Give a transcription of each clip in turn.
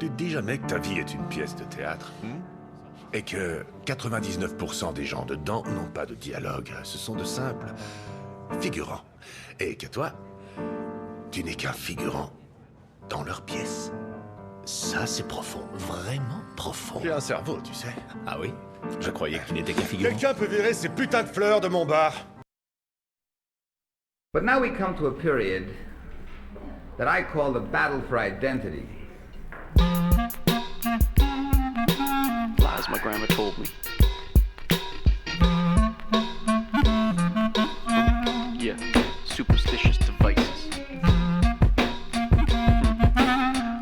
Tu te dis jamais que ta vie est une pièce de théâtre et que 99% des gens dedans n'ont pas de dialogue. Ce sont de simples figurants. Et que toi, tu n'es qu'un figurant dans leur pièce. Ça, c'est profond. Vraiment profond. J'ai un cerveau, tu sais. Ah oui? Je croyais que tu n'étais qu'un figurant. Quelqu'un peut virer ces putains de fleurs de mon bar? But now we come to a period that I call the battle for identity. Lies my grandma told me. Yeah, superstitious devices.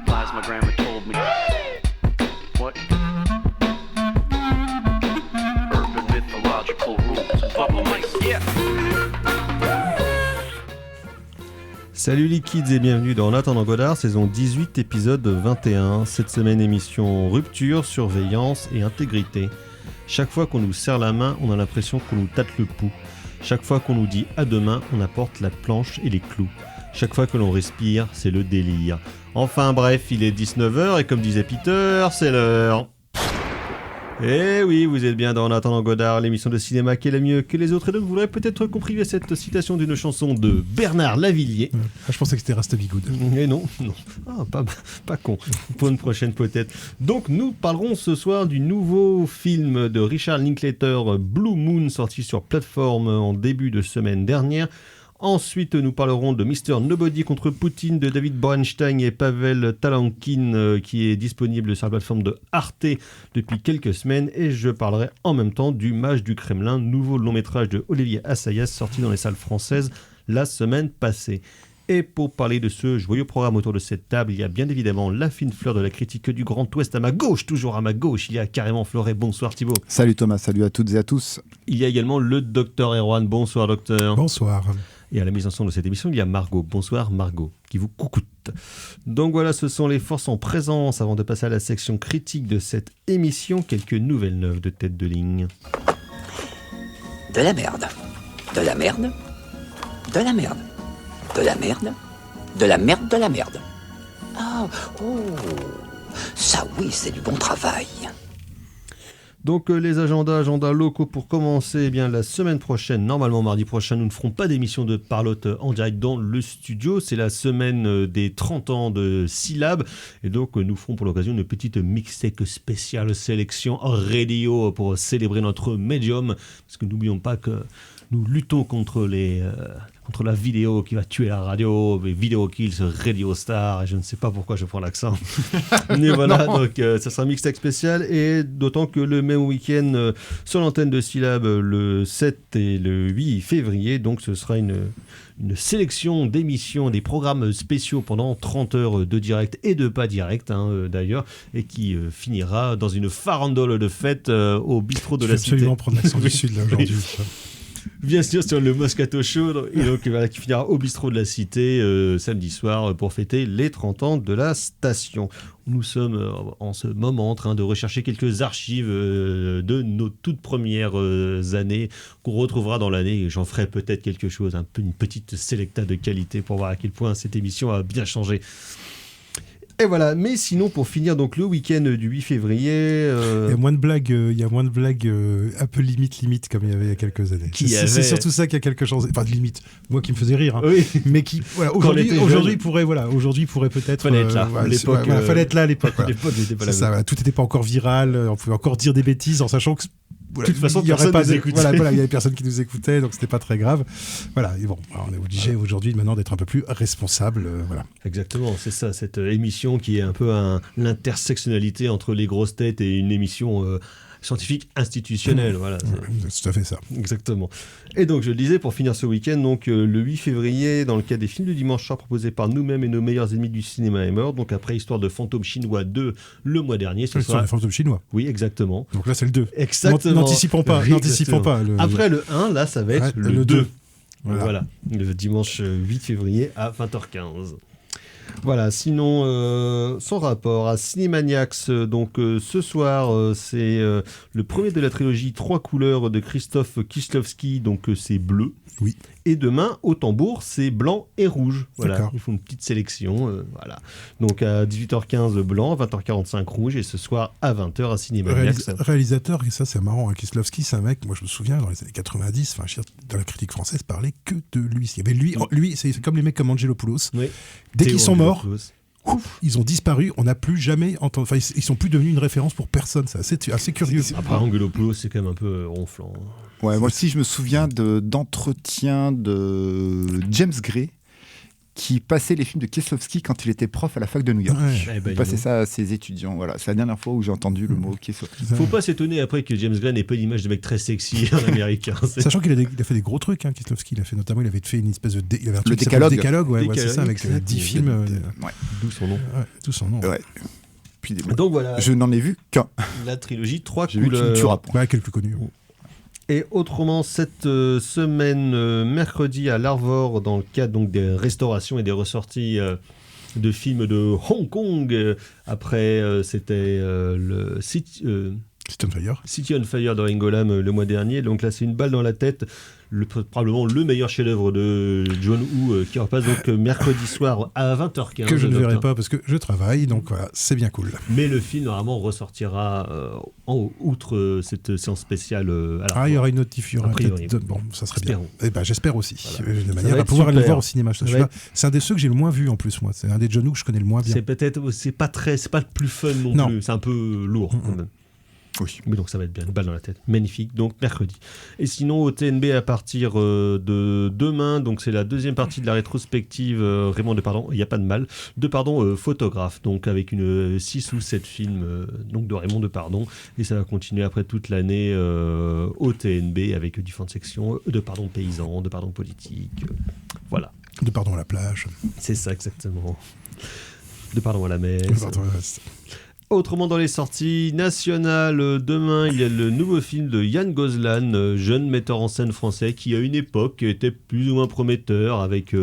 Lies my grandma told me. What? Urban mythological rules and bubble mice. Yeah. Salut les kids et bienvenue dans En attendant Godard, saison 18, épisode 21. Cette semaine, émission rupture, surveillance et intégrité. Chaque fois qu'on nous serre la main, on a l'impression qu'on nous tâte le pouls. Chaque fois qu'on nous dit à demain, on apporte la planche et les clous. Chaque fois que l'on respire, c'est le délire. Enfin bref, il est 19h et comme disait Peter, c'est l'heure. Eh oui, vous êtes bien dans En attendant Godard, l'émission de cinéma qui est la mieux que les autres. Et donc vous l'aurez peut-être compris via cette citation d'une chanson de Bernard Lavilliers. Je pensais que c'était Rastabigoud. Et non. Ah, pas con. Pour une prochaine peut-être. Donc nous parlerons ce soir du nouveau film de Richard Linklater, Blue Moon, sorti sur plateforme en début de semaine dernière. Ensuite, nous parlerons de Mr. Nobody contre Poutine de David Borenstein et Pavel Talankin qui est disponible sur la plateforme de Arte depuis quelques semaines. Et je parlerai en même temps du Mage du Kremlin, nouveau long métrage de Olivier Assayas sorti dans les salles françaises la semaine passée. Et pour parler de ce joyeux programme autour de cette table, il y a bien évidemment la fine fleur de la critique du Grand Ouest à ma gauche, toujours à ma gauche, il y a carrément Floré. Bonsoir Thibaut. Salut Thomas, salut à toutes et à tous. Il y a également le docteur Erwan. Bonsoir docteur. Bonsoir. Et à la mise en son de cette émission, il y a Margot. Bonsoir Margot, qui vous coucoute. Donc voilà, ce sont les forces en présence. Avant de passer à la section critique de cette émission, quelques nouvelles neuves de tête de ligne. De la merde. De la merde. De la merde. De la merde. De la merde de la merde. Ah, oh. Ça oui, c'est du bon travail. Donc les agendas locaux pour commencer, eh bien la semaine prochaine, normalement mardi prochain, nous ne ferons pas d'émission de Parlotte en direct dans le studio. C'est la semaine des 30 ans de Syllab. Et donc nous ferons pour l'occasion une petite mixtape spéciale sélection radio pour célébrer notre médium. Parce que n'oublions pas que nous luttons contre la vidéo qui va tuer la radio, Video Kills, Radio Star, et je ne sais pas pourquoi je prends l'accent. Mais voilà, donc ça sera un mixtape spécial, et d'autant que le même week-end, sur l'antenne de Syllab, le 7 et le 8 février, donc ce sera une sélection d'émissions, des programmes spéciaux pendant 30 heures de direct et de pas direct d'ailleurs, et qui finira dans une farandole de fête au bistrot de la Cité. Absolument prendre l'accent du Sud là aujourd'hui. Bien sûr, sur le Moscato Show, et donc voilà, qui finira au bistrot de la Cité samedi soir pour fêter les 30 ans de la station. Nous sommes en ce moment en train de rechercher quelques archives de nos toutes premières années qu'on retrouvera dans l'année, et j'en ferai peut-être quelque chose, une petite sélecta de qualité pour voir à quel point cette émission a bien changé. Et voilà, mais sinon pour finir donc le week-end du 8 février... Il y a moins de blagues, un peu limite comme il y avait il y a quelques années. C'est surtout ça qui a quelque chose, enfin de limite, moi qui me faisait rire, oui. Mais qui voilà, aujourd'hui pourrait peut-être... Fallait être là, fallait être là à l'époque. Voilà. L'époque n'était pas là. Tout n'était pas encore viral, on pouvait encore dire des bêtises en sachant que... De toute façon, personne ne nous écoutait. Voilà, il y avait personne qui nous écoutait, donc c'était pas très grave. Voilà, et bon, on est obligé aujourd'hui maintenant d'être un peu plus responsable. Voilà. Exactement, c'est ça, cette émission qui est un peu l'intersectionnalité entre les grosses têtes et une émission scientifique institutionnelle. Voilà, c'est tout à fait ça. Exactement. Et donc, je le disais, pour finir ce week-end, donc, le 8 février, dans le cadre des films du dimanche soir proposés par nous-mêmes et nos meilleurs ennemis du cinéma est mort, donc après Histoire de fantôme chinois 2 le mois dernier. Histoire de fantôme chinois. Oui, exactement. Donc là, c'est le 2. Exactement. N'anticipons pas. Après le 1, là, ça va être le 2. 2. Voilà, le dimanche 8 février à 20h15. Voilà, sinon, sans rapport à Cinémaniacs, donc ce soir, c'est le premier de la trilogie 3 couleurs de Christophe Kieslowski, donc c'est Bleu. Oui. Et demain, au tambour, c'est blanc et rouge. Voilà, D'accord. ils font une petite sélection. Voilà. Donc à 18h15, blanc, 20h45, rouge, et ce soir à 20h à Cinémaniacs. Réalisateur, et ça c'est marrant, hein, Kieslowski, c'est un mec, moi je me souviens, dans les années 90, dans la critique française, parlait que de lui. Il y avait lui c'est comme les mecs comme Angelopoulos. Oui. Dès qu'ils sont morts, Angelopoulos. ils ont disparu, on n'a plus jamais entendu. Enfin, ils sont plus devenus une référence pour personne, c'est assez curieux. Après, Angelopoulos, c'est quand même un peu ronflant. Ouais, moi aussi, je me souviens d'entretiens de James Gray qui passait les films de Kieslowski quand il était prof à la fac de New York. Ouais. Eh ben, Il passait ça à ses étudiants. Voilà, c'est la dernière fois où j'ai entendu le mot Kieslowski. Faut pas s'étonner après que James Gray n'ait pas l'image de mec très sexy en américain. Sachant qu'il a fait des gros trucs, hein, Kieslowski. Il avait fait une espèce de. Il avait un truc qui Décalogue. s'appelait Décalogue, ouais, c'est Décalogue, ça, avec exact. 10 films. Ouais. D'où son nom. Tout son nom. Ouais. Puis, Donc voilà, je n'en ai vu qu'un. la trilogie 3 J'ai vu couleurs. Cultura Point. Ouais, qui est le plus connu. Et autrement, cette semaine, mercredi à l'Arvor, dans le cadre donc, des restaurations et des ressorties de films de Hong Kong, après c'était le City on Fire de Ringo Lam le mois dernier. Donc là, c'est une balle dans la tête. Probablement le meilleur chef-d'œuvre de John Woo qui repasse donc mercredi soir à 20h15. Que je ne verrai pas parce que je travaille, donc voilà, c'est bien cool. Mais le film, normalement, ressortira outre cette séance spéciale à la Il y aura une notif, il y aura A priori. peut-être. Bon, ça serait bien. Espérons. Eh ben, j'espère aussi. Voilà. De Ça manière va à être pouvoir aller le super. voir au cinéma. Ça va être- C'est un des ceux que j'ai le moins vu en plus, moi. C'est un des John Woo que je connais le moins bien. C'est pas le plus fun non, Non. plus. C'est un peu lourd quand même. Oui. Mais donc ça va être bien, une balle dans la tête. Magnifique, donc mercredi. Et sinon au TNB à partir de demain, donc c'est la deuxième partie de la rétrospective Raymond Depardon, il n'y a pas de mal, Depardon photographe, donc avec une 6 ou 7 films donc de Raymond Depardon, et ça va continuer après toute l'année au TNB avec différentes sections, Depardon paysan, Depardon politique, voilà. De pardon à la plage. C'est ça exactement. Depardon à la messe. De pardon à la- Autrement, dans les sorties nationales, demain, il y a le nouveau film de Yann Gozlan, jeune metteur en scène français qui, à une époque, était plus ou moins prometteur avec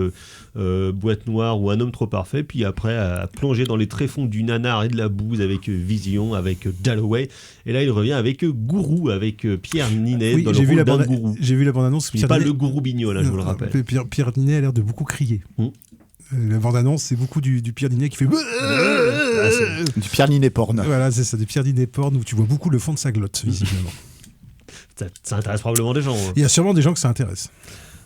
Boîte Noire ou Un homme trop parfait, puis après a plongé dans les tréfonds du nanar et de la bouse avec Vision, avec Dalloway, et là il revient avec Gourou, avec Pierre Ninet Oui, dans le j'ai vu rôle la d'un bande- gourou. j'ai vu la bande-annonce. Il n'est pas le gourou Bignol, là, je vous le rappelle. Pierre Ninet a l'air de beaucoup crier. La bande-annonce, c'est beaucoup du Pierre Ninet qui fait. Du Pierre Ninet porn. Voilà, c'est ça, du Pierre Ninet porn où tu vois beaucoup le fond de sa glotte, visiblement. Ça intéresse probablement des gens. Hein. Il y a sûrement des gens que ça intéresse.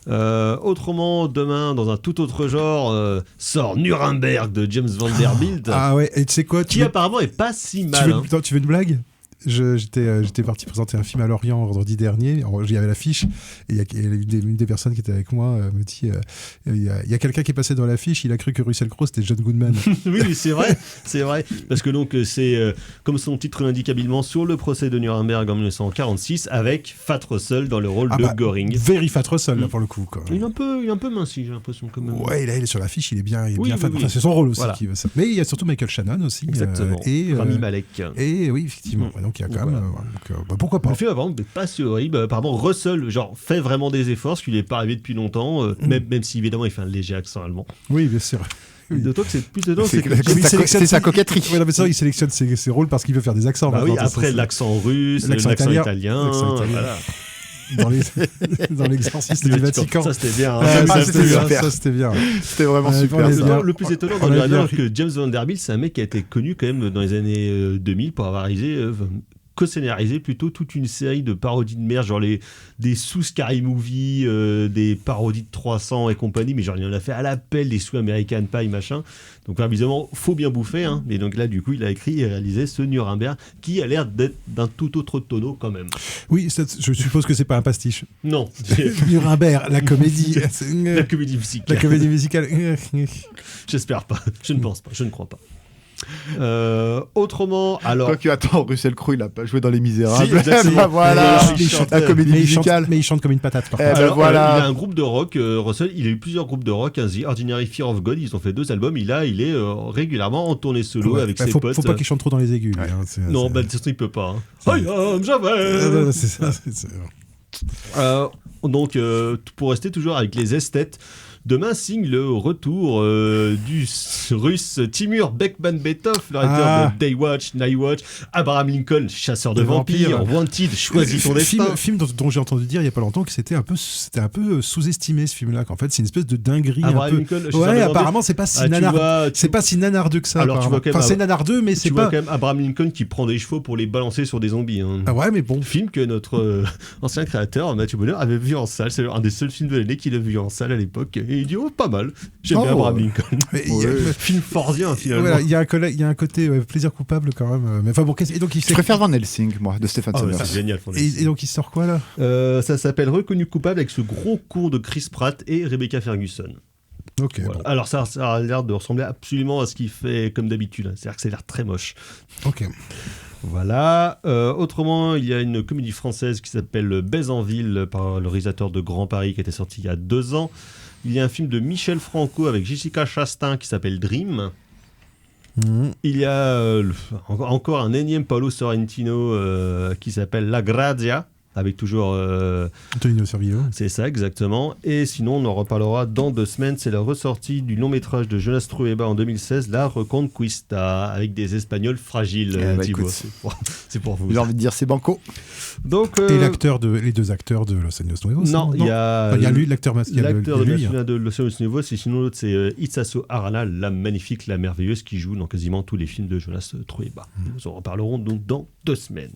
Autrement, demain, dans un tout autre genre, sort Nuremberg de James Vanderbilt, Ah ouais, et tu sais quoi qui apparemment est pas si mal. Hein. Tu veux une blague? J'étais parti présenter un film à Lorient vendredi dernier. J'y avais l'affiche et une des personnes qui était avec moi me dit il y a quelqu'un qui est passé dans l'affiche, il a cru que Russell Crowe c'était John Goodman. Oui, c'est vrai, parce que donc c'est comme son titre l'indique habilement, sur le procès de Nuremberg en 1946 avec Fat Russell dans le rôle de Göring. Very Fat Russell là pour le coup. Quoi. Il est un peu minci, j'ai l'impression quand même. Ouais, là il est sur l'affiche, il est bien Oui, fat. oui. Enfin, c'est son rôle aussi Voilà. qui veut ça. Mais il y a surtout Michael Shannon aussi. Exactement. Et Rami Malek. Et oui, effectivement. Donc il y a quand même. Pourquoi pas. Le film apparemment n'est pas si horrible. Apparemment Russell fait vraiment des efforts, parce qu'il n'est pas arrivé depuis longtemps, même si évidemment il fait un léger accent allemand. Oui, bien sûr. Oui. D'autant que c'est plus dedans, C'est sa coquetterie. Ouais, non, mais ça, il sélectionne ses rôles parce qu'il veut faire des accents. Bah oui, maintenant, après ça, l'accent russe, l'accent italien. Voilà. Dans l'exorciste du Vatican. Ça c'était bien. Ça c'était bien. C'était vraiment Ouais, super. pour ça. Le plus étonnant dans Nuremberg, que James Vanderbilt, c'est un mec qui a été connu quand même dans les années 2000 pour avoir réalisé co-scénarisé plutôt toute une série de parodies de merde, genre des sous-Scary Movie, des parodies de 300 et compagnie, mais genre il en a fait à l'appel, des sous-American Pie, machin. Donc évidemment, faut bien bouffer, hein. Mais donc là, du coup, il a écrit et réalisé ce Nuremberg qui a l'air d'être d'un tout autre tonneau quand même. Oui, je suppose que c'est pas un pastiche. Non. Nuremberg, la comédie. La comédie musicale. La comédie musicale. J'espère pas. Je ne pense pas. Je ne crois pas. Autrement, alors. Quoique, attends, Russell Crowe, il a pas joué dans Les Misérables. Si, exactement. Bah, voilà, Il chante, la comédie musicale. Mais il chante comme une patate, par Eh contre. ben Alors, voilà. il a un groupe de rock, Russell, il a eu plusieurs groupes de rock, hein, The Ordinary Fear of God, ils ont fait 2 albums, il est régulièrement en tournée solo Ouais, avec bah, ses faut potes. pas qu'il chante trop dans les aigus. lui, Ouais. hein, Non, de toute façon, il peut pas. Hein. I am Javel. c'est ça. Donc, pour rester toujours avec les esthètes, demain signe le retour du russe Timur Bekmambetov, le réalisateur de Daywatch, Nightwatch, Abraham Lincoln, chasseur de vampires, Wanted, choisis ton destin. Film dont j'ai entendu dire il y a pas longtemps que c'était un peu sous-estimé ce film-là, qu'en fait c'est une espèce de dinguerie Abraham un peu. Lincoln, Ouais, apparemment c'est pas si c'est pas si nanardeux que ça. Alors tu vois quand même, c'est nanardeux, mais c'est tu pas. vois quand même Abraham Lincoln qui prend des chevaux pour les balancer sur des zombies. Hein. Ah ouais, mais bon. Film que notre ancien créateur Mathieu Bonheur avait vu en salle. C'est un des seuls films de l'année qu'il a vu en salle à l'époque. Et il dit pas mal. J'aime bien Abraham Lincoln. Film fordien finalement. Voilà, il y a un côté plaisir coupable quand même. Mais enfin bon, et donc je préfère Van Helsing, moi, de Stephen Sommers. C'est génial. Et donc il sort quoi là Ça s'appelle Reconnu coupable avec ce gros cours de Chris Pratt et Rebecca Ferguson. Ok. Voilà. Bon. Alors ça a l'air de ressembler absolument à ce qu'il fait comme d'habitude. C'est-à-dire que ça a l'air très moche. Ok. Voilà. Autrement, il y a une comédie française qui s'appelle Baise en ville par le réalisateur de Grand Paris qui était sorti il y a 2 ans. Il y a un film de Michel Franco avec Jessica Chastain qui s'appelle Dream. Il y a encore un énième Paolo Sorrentino qui s'appelle La Grazia, avec toujours Antonino Servillo. C'est ça, exactement. Et sinon, on en reparlera dans 2 semaines. C'est la ressortie du long-métrage de Jonas Trueba en 2016, La Reconquista, avec des Espagnols fragiles, Thibaut. C'est pour vous. J'ai envie de dire, c'est banco. Donc, et les 2 acteurs de Los Angeles Nuevos. Non, il y a lui, l'acteur de Los Angeles Nuevos, et sinon l'autre, c'est Itsaso Arana, la magnifique, la merveilleuse, qui joue dans quasiment tous les films de Jonas Trueba. Nous en reparlerons donc dans 2 semaines.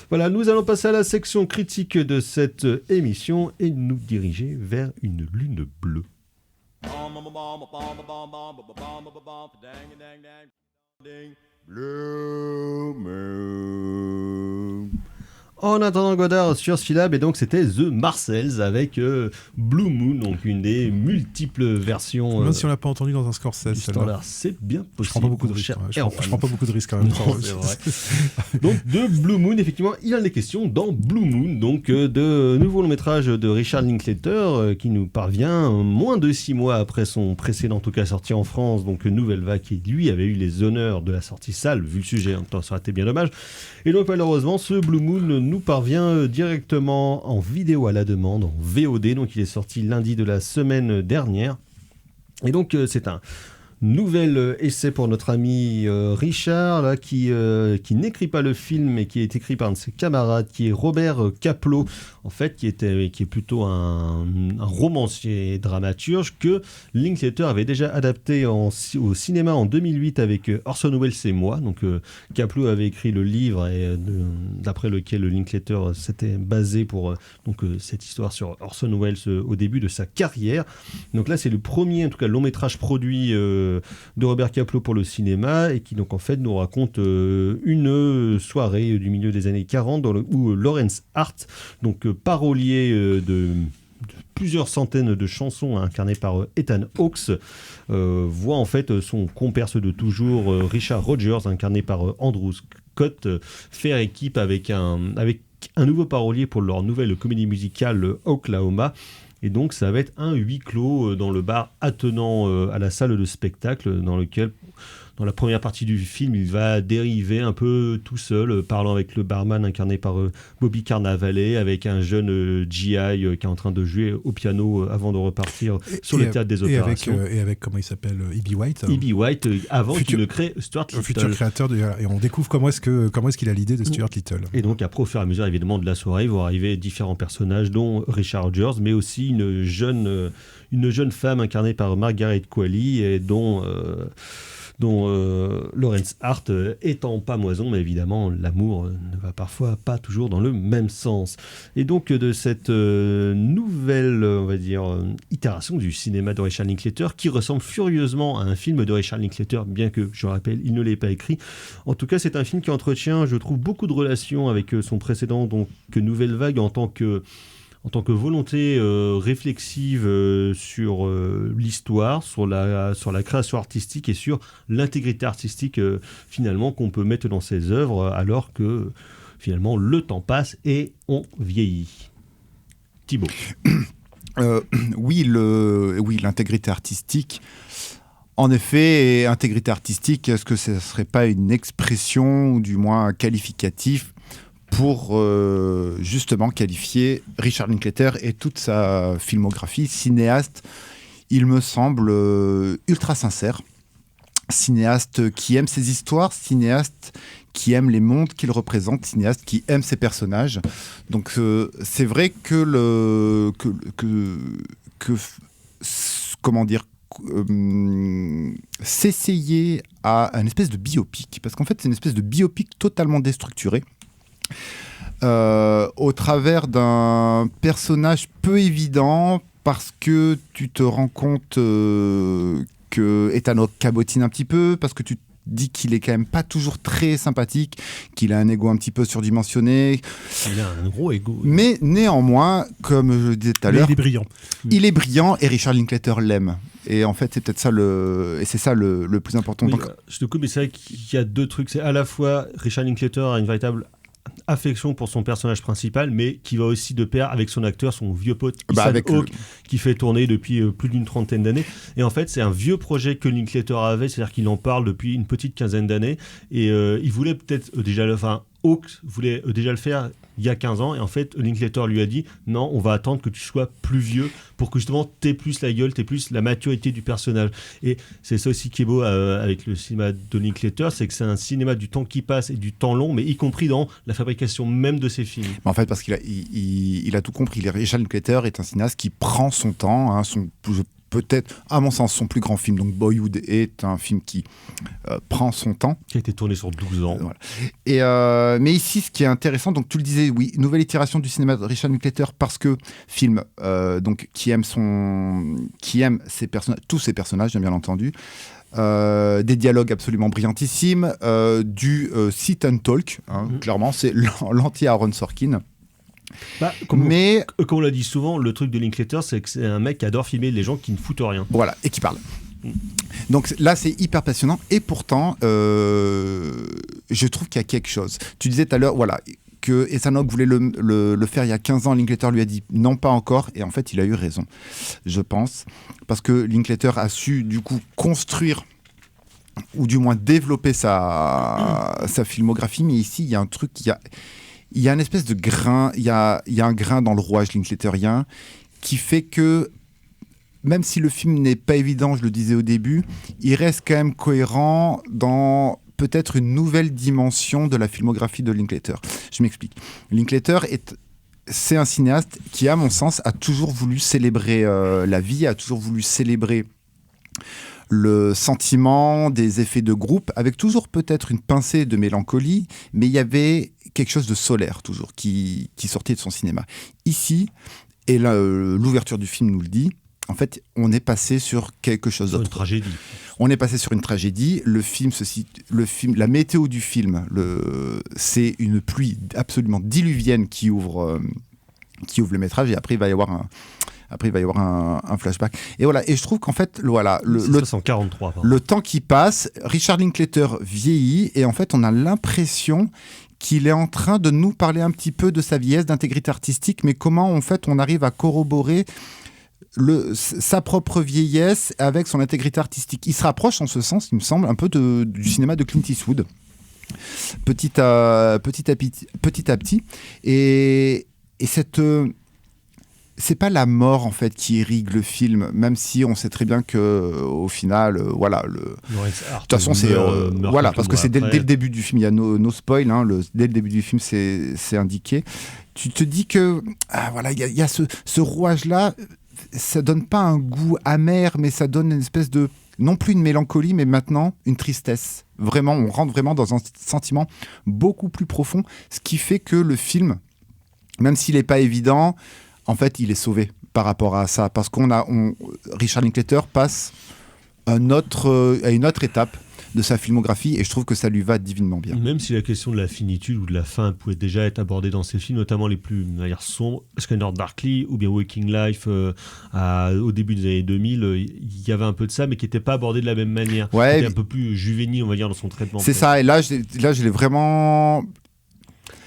Voilà, nous allons passer à la section critique de cette émission et nous diriger vers une lune bleue. Blue Moon. En attendant Godard sur Spilab, et donc c'était The Marcels avec Blue Moon, donc une des multiples versions. Même si on l'a pas entendu dans un Scorsese, standard, c'est bien possible. Je prends pas beaucoup de risques. Je prends pas beaucoup de risques quand même. Non, c'est vrai. Donc de Blue Moon, effectivement, il en est question dans Blue Moon, donc de nouveau long métrage de Richard Linklater qui nous parvient moins de 6 mois après son précédent, en tout cas sorti en France, donc Nouvelle Vague, qui lui avait eu les honneurs de la sortie salle, vu le sujet, en même temps ça aurait été bien dommage. Et donc malheureusement, ce Blue Moon nous parvient directement en vidéo à la demande, en VOD, donc il est sorti lundi de la semaine dernière. Et donc c'est un nouvel essai pour notre ami Richard, là, qui n'écrit pas le film, mais qui est écrit par un de ses camarades, qui est Robert Kapleau, en fait, qui est plutôt un romancier dramaturge que Linklater avait déjà adapté au cinéma en 2008 avec Orson Welles et moi. Donc Kapleau avait écrit le livre d'après lequel Linklater s'était basé pour cette histoire sur Orson Welles au début de sa carrière. Donc là, c'est le premier, en tout cas, long métrage produit de Robert Kapleau pour le cinéma, et qui donc en fait nous raconte une soirée du milieu des années 40 où Lawrence Hart, donc parolier de plusieurs centaines de chansons incarnées par Ethan Hawke, voit en fait son comparse de toujours Richard Rodgers, incarné par Andrew Scott, faire équipe avec un nouveau parolier pour leur nouvelle comédie musicale Oklahoma. Et donc ça va être un huis clos dans le bar attenant à la salle de spectacle, dans lequel, dans la première partie du film, il va dériver un peu tout seul, parlant avec le barman incarné par Bobby Cannavale, avec un jeune GI qui est en train de jouer au piano avant de repartir sur le théâtre des opérations. Et avec comment il s'appelle, E.B. White. E.B. White, avant qu'il ne crée Stuart Little. Futur créateur, et on découvre comment est-ce qu'il a l'idée de Stuart Little. Et donc après, au fur et à mesure évidemment de la soirée, vont arriver différents personnages, dont Richard Rodgers, mais aussi une jeune femme incarnée par Margaret Qualley, et dont Lawrence Hart est en pamoison, mais évidemment l'amour ne va parfois pas toujours dans le même sens. Et donc de cette nouvelle, on va dire, itération du cinéma de Richard Linklater, qui ressemble furieusement à un film de Richard Linklater, bien que, je le rappelle, il ne l'ait pas écrit. En tout cas, c'est un film qui entretient, je trouve, beaucoup de relations avec son précédent, donc Nouvelle Vague, en tant que volonté réflexive sur l'histoire, sur la création artistique et sur l'intégrité artistique finalement qu'on peut mettre dans ses œuvres, alors que finalement le temps passe et on vieillit. Thibaut. Oui, l'intégrité artistique. En effet, intégrité artistique, est-ce que ce ne serait pas une expression, ou du moins un qualificatif, pour justement qualifier Richard Linklater et toute sa filmographie? Cinéaste, il me semble ultra sincère. Cinéaste qui aime ses histoires, cinéaste qui aime les mondes qu'il représente, cinéaste qui aime ses personnages. Donc c'est vrai que comment dire, s'essayer à une espèce de biopic, parce qu'en fait c'est une espèce de biopic totalement déstructuré, au travers d'un personnage peu évident, parce que tu te rends compte que Ethan Hawke cabotine un petit peu, parce que tu te dis qu'il est quand même pas toujours très sympathique, qu'il a un ego un petit peu surdimensionné. Il a un gros ego. Mais néanmoins, comme je disais tout à l'heure, il est brillant. il est brillant et Richard Linklater l'aime. Et en fait, c'est peut-être ça le plus important. Oui, Donc, je te coupe, mais c'est vrai qu'il y a deux trucs. C'est à la fois, Richard Linklater a une véritable affection pour son personnage principal, mais qui va aussi de pair avec son acteur, son vieux pote Ethan Hawke, qui fait tourner depuis plus d'une trentaine d'années. Et en fait, c'est un vieux projet que Linklater avait, c'est-à-dire qu'il en parle depuis une petite quinzaine d'années. Et il voulait peut-être déjà Hawke voulait déjà le faire il y a 15 ans, et en fait Linklater lui a dit non, on va attendre que tu sois plus vieux pour que justement t'aies plus la gueule, t'aies plus la maturité du personnage. Et c'est ça aussi qui est beau avec le cinéma de Linklater, c'est que c'est un cinéma du temps qui passe et du temps long, mais y compris dans la fabrication même de ses films. En fait, parce qu'il a tout compris. Richard Linklater est un cinéaste qui prend son temps, peut-être, à mon sens, son plus grand film. Donc Boyhood est un film qui prend son temps. Qui a été tourné sur 12 ans. Voilà. Et, mais ici, ce qui est intéressant, donc tu le disais, oui, nouvelle itération du cinéma de Richard Linklater, parce que film donc, qui aime ses personnages, tous ses personnages, bien entendu. Des dialogues absolument brillantissimes, du sit and talk, clairement, c'est l'anti-Aaron Sorkin. Comme on l'a dit souvent, le truc de Linklater, c'est que c'est un mec qui adore filmer les gens qui ne foutent rien. Voilà, et qui parle. Donc là, c'est hyper passionnant. Et pourtant, je trouve qu'il y a quelque chose. Tu disais tout à l'heure, voilà, que Ethan Hawke voulait le faire il y a 15 ans. Linklater lui a dit non, pas encore. Et en fait, il a eu raison, je pense. Parce que Linklater a su, du coup, construire ou du moins développer sa filmographie. Mais ici, il y a un truc il y a une espèce de grain, il y a un grain dans le rouage linklaterien qui fait que, même si le film n'est pas évident, je le disais au début, il reste quand même cohérent dans peut-être une nouvelle dimension de la filmographie de Linklater. Je m'explique. Linklater c'est un cinéaste qui, à mon sens, a toujours voulu célébrer la vie, a toujours voulu célébrer le sentiment des effets de groupe, avec toujours peut-être une pincée de mélancolie, mais il y avait quelque chose de solaire toujours qui sortait de son cinéma. Ici, et là, l'ouverture du film nous le dit, en fait, on est passé sur quelque chose d'autre. Une tragédie. On est passé sur une tragédie. La météo du film, c'est une pluie absolument diluvienne qui ouvre le métrage, et après il va y avoir un flashback. Et voilà. Et je trouve qu'en fait, voilà, le temps qui passe, Richard Linklater vieillit, et en fait, on a l'impression qu'il est en train de nous parler un petit peu de sa vieillesse, d'intégrité artistique, mais comment en fait on arrive à corroborer sa propre vieillesse avec son intégrité artistique. Il se rapproche en ce sens, il me semble, un peu du cinéma de Clint Eastwood, petit à petit. Et cette... c'est pas la mort en fait qui irrigue le film, même si on sait très bien que au final, voilà, de toute façon c'est voilà, parce que c'est dès le début du film, il y a no spoil, dès le début du film c'est indiqué. Tu te dis que voilà, il y a ce rouage là, ça donne pas un goût amer, mais ça donne une espèce de, non plus une mélancolie, mais maintenant une tristesse. Vraiment, on rentre vraiment dans un sentiment beaucoup plus profond, ce qui fait que le film, même s'il n'est pas évident, en fait, il est sauvé par rapport à ça, parce Richard Linklater passe à une autre étape de sa filmographie, et je trouve que ça lui va divinement bien. Même si la question de la finitude ou de la fin pouvait déjà être abordée dans ses films, notamment les plus sombres, Scanner Darkly ou bien Waking Life au début des années 2000, il y avait un peu de ça, mais qui n'était pas abordé de la même manière. Ouais, c'était un peu plus juvénile, on va dire, dans son traitement. C'est ça, et là, je l'ai vraiment...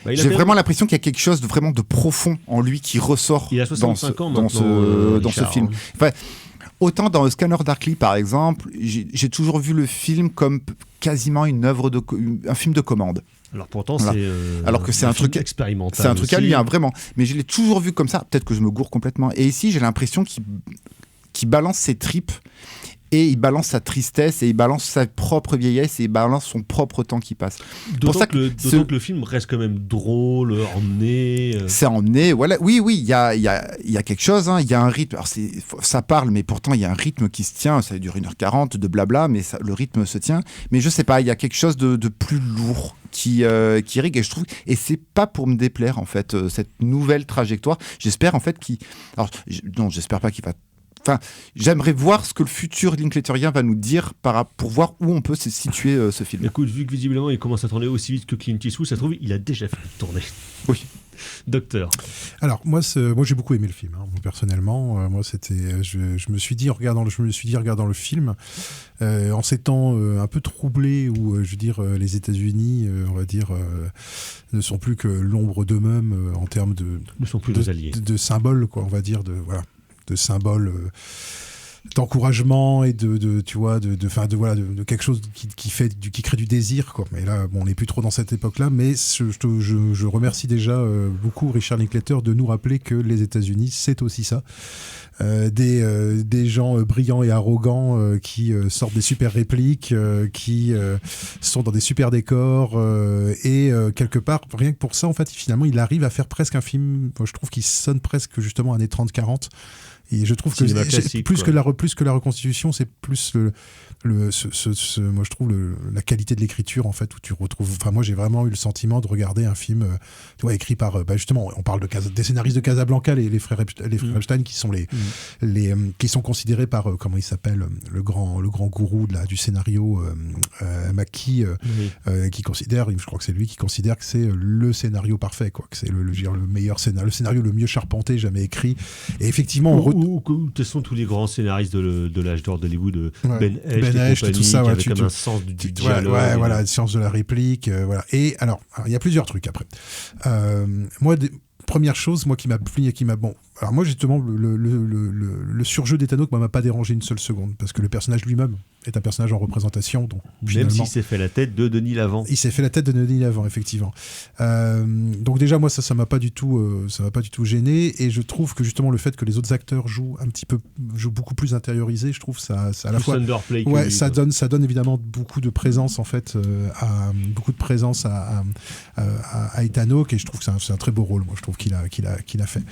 J'ai vraiment l'impression qu'il y a quelque chose de profond en lui qui ressort dans ce film. Enfin, autant dans Scanner Darkly, par exemple, j'ai toujours vu le film comme quasiment un film de commande. Alors pourtant, voilà. Alors que c'est un truc expérimental. C'est un truc à lui, vraiment. Mais je l'ai toujours vu comme ça. Peut-être que je me gourre complètement. Et ici, j'ai l'impression qui balance ses tripes. Et il balance sa tristesse, et il balance sa propre vieillesse, et il balance son propre temps qui passe. D'autant que le film reste quand même drôle, emmené. C'est emmené, voilà. Oui, il y a quelque chose, hein. Il y a un rythme. Alors ça parle, mais pourtant il y a un rythme qui se tient. Ça dure 1h40 de blabla, mais le rythme se tient. Mais je sais pas, il y a quelque chose de plus lourd qui rigue, et je trouve, et c'est pas pour me déplaire en fait, cette nouvelle trajectoire. J'espère en fait j'espère pas qu'il va. Enfin, j'aimerais voir ce que le futur Linklaterien va nous dire pour voir où on peut se situer ce film. Écoute, vu que visiblement il commence à tourner aussi vite que Clint Eastwood, ça se trouve, il a déjà fait tourner. Oui. Docteur. Alors moi j'ai beaucoup aimé le film, hein. Moi, personnellement, je me suis dit en regardant le film, en ces temps un peu troublés où je veux dire les États-Unis, on va dire, ne sont plus que l'ombre d'eux-mêmes en termes ne sont plus nos alliés, de symboles, quoi, on va dire, de symboles d'encouragement et de quelque chose qui crée du désir, quoi. Mais là, bon, on n'est plus trop dans cette époque-là, mais je remercie déjà beaucoup Richard Linklater de nous rappeler que les États-Unis, c'est aussi ça. Des gens brillants et arrogants qui sortent des super répliques, qui sont dans des super décors, et quelque part, rien que pour ça, en fait, finalement, il arrive à faire presque un film, je trouve qu'il sonne presque justement années 30-40. Et je trouve que plus que la reconstitution, c'est plus moi je trouve la qualité de l'écriture, en fait, où tu retrouves. Enfin, moi j'ai vraiment eu le sentiment de regarder un film, écrit par justement, on parle des scénaristes de Casablanca, les frères Epstein, qui sont qui sont considérés par comment il s'appelle, le grand gourou du scénario, Mackie, qui considère, je crois que c'est lui qui considère que c'est le scénario parfait, quoi, que c'est le meilleur scénario, le scénario le mieux charpenté jamais écrit. Et effectivement, quels sont tous les grands scénaristes de l'âge d'or d'Hollywood, Ben Hecht et tout ça, avec un sens du dialogue, voilà, le sens de la réplique, voilà. Et alors il y a plusieurs trucs après. Moi, première chose, moi qui m'a plu et qui m'a alors moi justement le surjeu d'Ethan Hawke m'a pas dérangé une seule seconde, parce que le personnage lui-même est un personnage en représentation, donc même s'il s'est fait la tête de Denis Lavant. Il s'est fait la tête de Denis Lavant, effectivement. Donc déjà moi ça m'a pas du tout gêné, et je trouve que justement le fait que les autres acteurs jouent beaucoup plus intériorisés, je trouve ça à la fois ça donne évidemment beaucoup de présence, en fait, à Ethan Hawke, et je trouve que c'est un très beau rôle, moi je trouve qu'il a fait.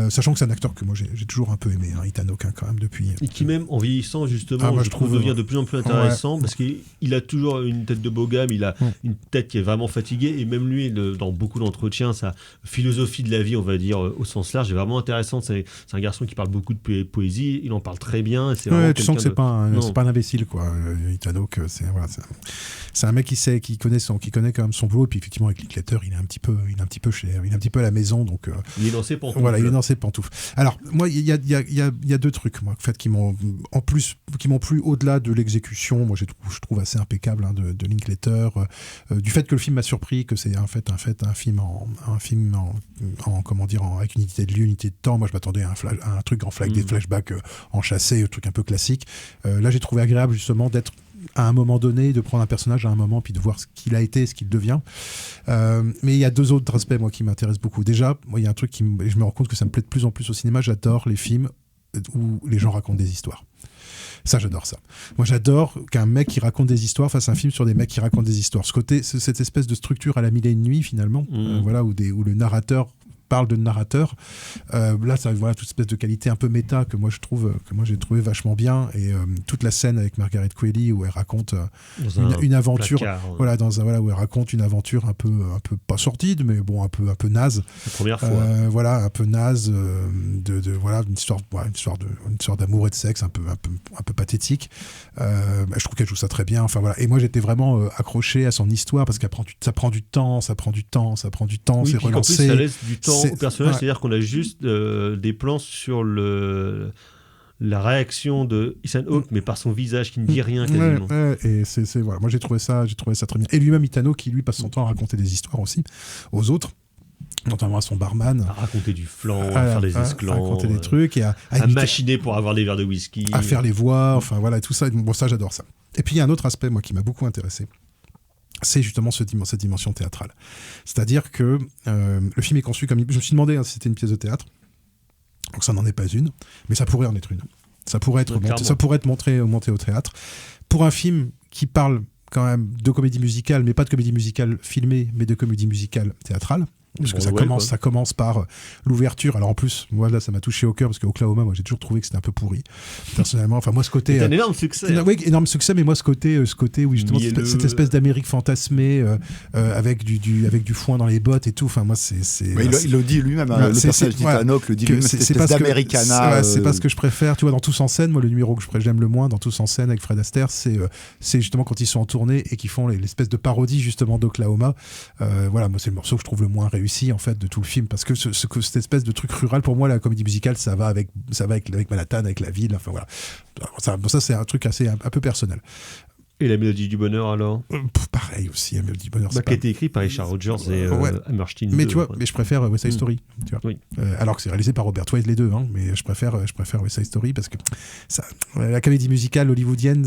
Sachant que c'est un acteur que moi j'ai toujours un peu aimé, hein, Ethan Hawke, quand même, depuis. Et qui même en vieillissant justement, je trouve devient de plus en plus intéressant, parce qu'il a toujours une tête de beau gamme, il a une tête qui est vraiment fatiguée, et même lui, dans beaucoup d'entretiens, sa philosophie de la vie, on va dire au sens large, est vraiment intéressante. C'est un garçon qui parle beaucoup de poésie, il en parle très bien. Et c'est tu sens que c'est pas un imbécile, quoi. Ethan Hawke, c'est un mec qui connaît quand même son boulot, et puis effectivement avec Linklater, il est un petit peu à la maison, donc il est dans ses pantoufles. Voilà, il est dans ses pantoufles. Alors moi, il y a deux trucs, moi, en fait, qui m'ont plu au-delà de l'exécution. Moi, je trouve assez impeccable, hein, de Linklater, du fait que le film m'a surpris, que c'est en fait un film avec une unité de lieu, une unité de temps. Moi, je m'attendais à un truc des flashbacks enchâssés, un truc un peu classique. Là, j'ai trouvé agréable justement d'être à un moment donné, de prendre un personnage à un moment, puis de voir ce qu'il a été, ce qu'il devient. Mais il y a deux autres aspects, moi, qui m'intéressent beaucoup. Déjà, moi, il y a un truc je me rends compte que ça me plaît de plus en plus au cinéma. J'adore les films où les gens racontent des histoires. Ça, j'adore ça. Moi, j'adore qu'un mec qui raconte des histoires fasse un film sur des mecs qui racontent des histoires. Cette espèce de structure à la Mille et une nuits, finalement, où le narrateur parle de narrateur. Là, ça, voilà, toute espèce de qualité un peu méta que moi j'ai trouvé vachement bien, et toute la scène avec Margaret Qualley où elle raconte une aventure, placard, où elle raconte une aventure un peu pas sortie, mais bon, un peu naze. La première fois. Un peu naze, une histoire d'amour et de sexe un peu pathétique. Je trouve qu'elle joue ça très bien. Enfin voilà. Et moi, j'étais vraiment accroché à son histoire, parce qu'après ça prend du temps, c'est relancé. En plus, ça laisse du temps au personnage, c'est-à-dire qu'on a juste des plans sur la réaction de Ethan Hawke, mais par son visage qui ne dit rien quasiment. Et voilà, moi j'ai trouvé ça très bien. Et lui-même, Ethan Hawke, qui lui passe son temps à raconter des histoires aussi aux autres, notamment à son barman, à raconter du flan, à faire des esclans, à raconter des trucs, et à machiner pour avoir des verres de whisky, à faire les voix, enfin voilà, tout ça. Bon, ça, j'adore ça. Et puis il y a un autre aspect, moi, qui m'a beaucoup intéressé. C'est justement cette dimension théâtrale. C'est-à-dire que le film est conçu comme... Je me suis demandé si c'était une pièce de théâtre, donc ça n'en est pas une, mais ça pourrait en être une. Ça pourrait être, Ouais, ça pourrait être monté au théâtre. Pour un film qui parle quand même de comédie musicale, mais pas de comédie musicale filmée, mais de comédie musicale théâtrale. Parce que ça commence par l'ouverture. Alors en plus, moi là, ça m'a touché au cœur parce qu'Oklahoma, moi j'ai toujours trouvé que c'était un peu pourri. Personnellement, enfin moi ce côté. C'est un énorme succès. Oui, énorme succès, mais moi ce côté oui justement cette espèce d'Amérique fantasmée avec du foin dans les bottes et tout. Enfin moi c'est. Il le dit lui-même. Le personnage d'Ethan Hawke le dit lui-même. C'est espèce d'Americana. C'est pas ce que je préfère. Tu vois, dans Tous en scène, moi le numéro que j'aime le moins dans Tous en scène avec Fred Astaire, c'est justement quand ils sont en tournée et qu'ils font l'espèce de parodie justement d'Oklahoma. Voilà, moi c'est le morceau que je trouve le moins réussi en fait de tout le film, parce que cette espèce de truc rural, pour moi la comédie musicale ça va avec Manhattan, avec la ville, enfin voilà, ça c'est un truc assez un peu personnel. Et la Mélodie du bonheur alors pareil aussi, la Mélodie du bonheur, qui a été écrit par Richard Rodgers et Hammerstein. Mais tu vois, mais je préfère West Side Story, tu vois. Oui. Alors que c'est réalisé par Robert Wise les deux, hein, mais je préfère West Side Story parce que ça, la comédie musicale hollywoodienne,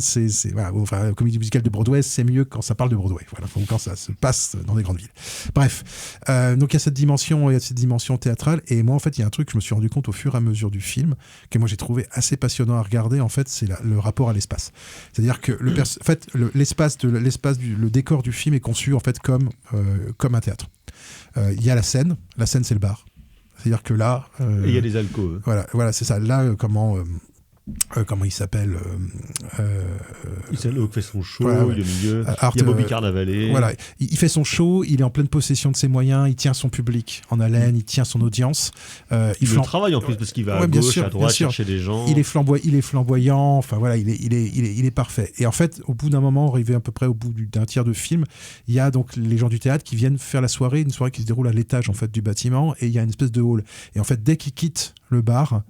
enfin la comédie musicale de Broadway, c'est mieux quand ça parle de Broadway, voilà, quand ça se passe dans des grandes villes. Bref, donc il y a cette dimension théâtrale, et moi en fait il y a un truc que je me suis rendu compte au fur et à mesure du film que moi j'ai trouvé assez passionnant à regarder, en fait, c'est le rapport à l'espace. C'est-à-dire que le décor du film est conçu en fait comme un théâtre. Il y a la scène c'est le bar. C'est-à-dire que là... et il y a des alcôves. Voilà, c'est ça. Là, comment il s'appelle Ethan Hawke fait son show, voilà, il est au milieu. Il y a Bobby Cannavale. Voilà, il fait son show, il est en pleine possession de ses moyens, il tient son public en haleine, il tient son audience. Il le travaille en plus parce qu'il va à gauche, à droite chercher des gens. Il est flamboyant, enfin voilà, il est parfait. Et en fait, au bout d'un moment, arrivé à peu près au bout d'un tiers de film, il y a donc les gens du théâtre qui viennent faire une soirée qui se déroule à l'étage en fait du bâtiment, et il y a une espèce de hall. Et en fait, dès qu'il quitte le bar,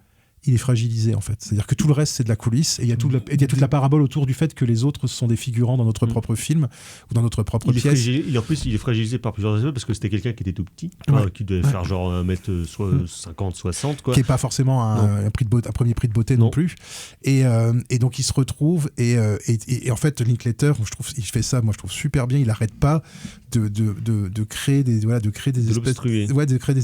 il est fragilisé en fait. C'est-à-dire que tout le reste c'est de la coulisse, et il y a toute la parabole autour du fait que les autres sont des figurants dans notre propre film ou dans notre propre pièce. En plus il est fragilisé par plusieurs aspects parce que c'était quelqu'un qui était tout petit, qui devait faire genre 1m50, 60 quoi. Qui n'est pas forcément un premier prix de beauté non plus. Et donc il se retrouve et en fait Linklater, je trouve il fait ça, moi je trouve super bien, il n'arrête pas de créer des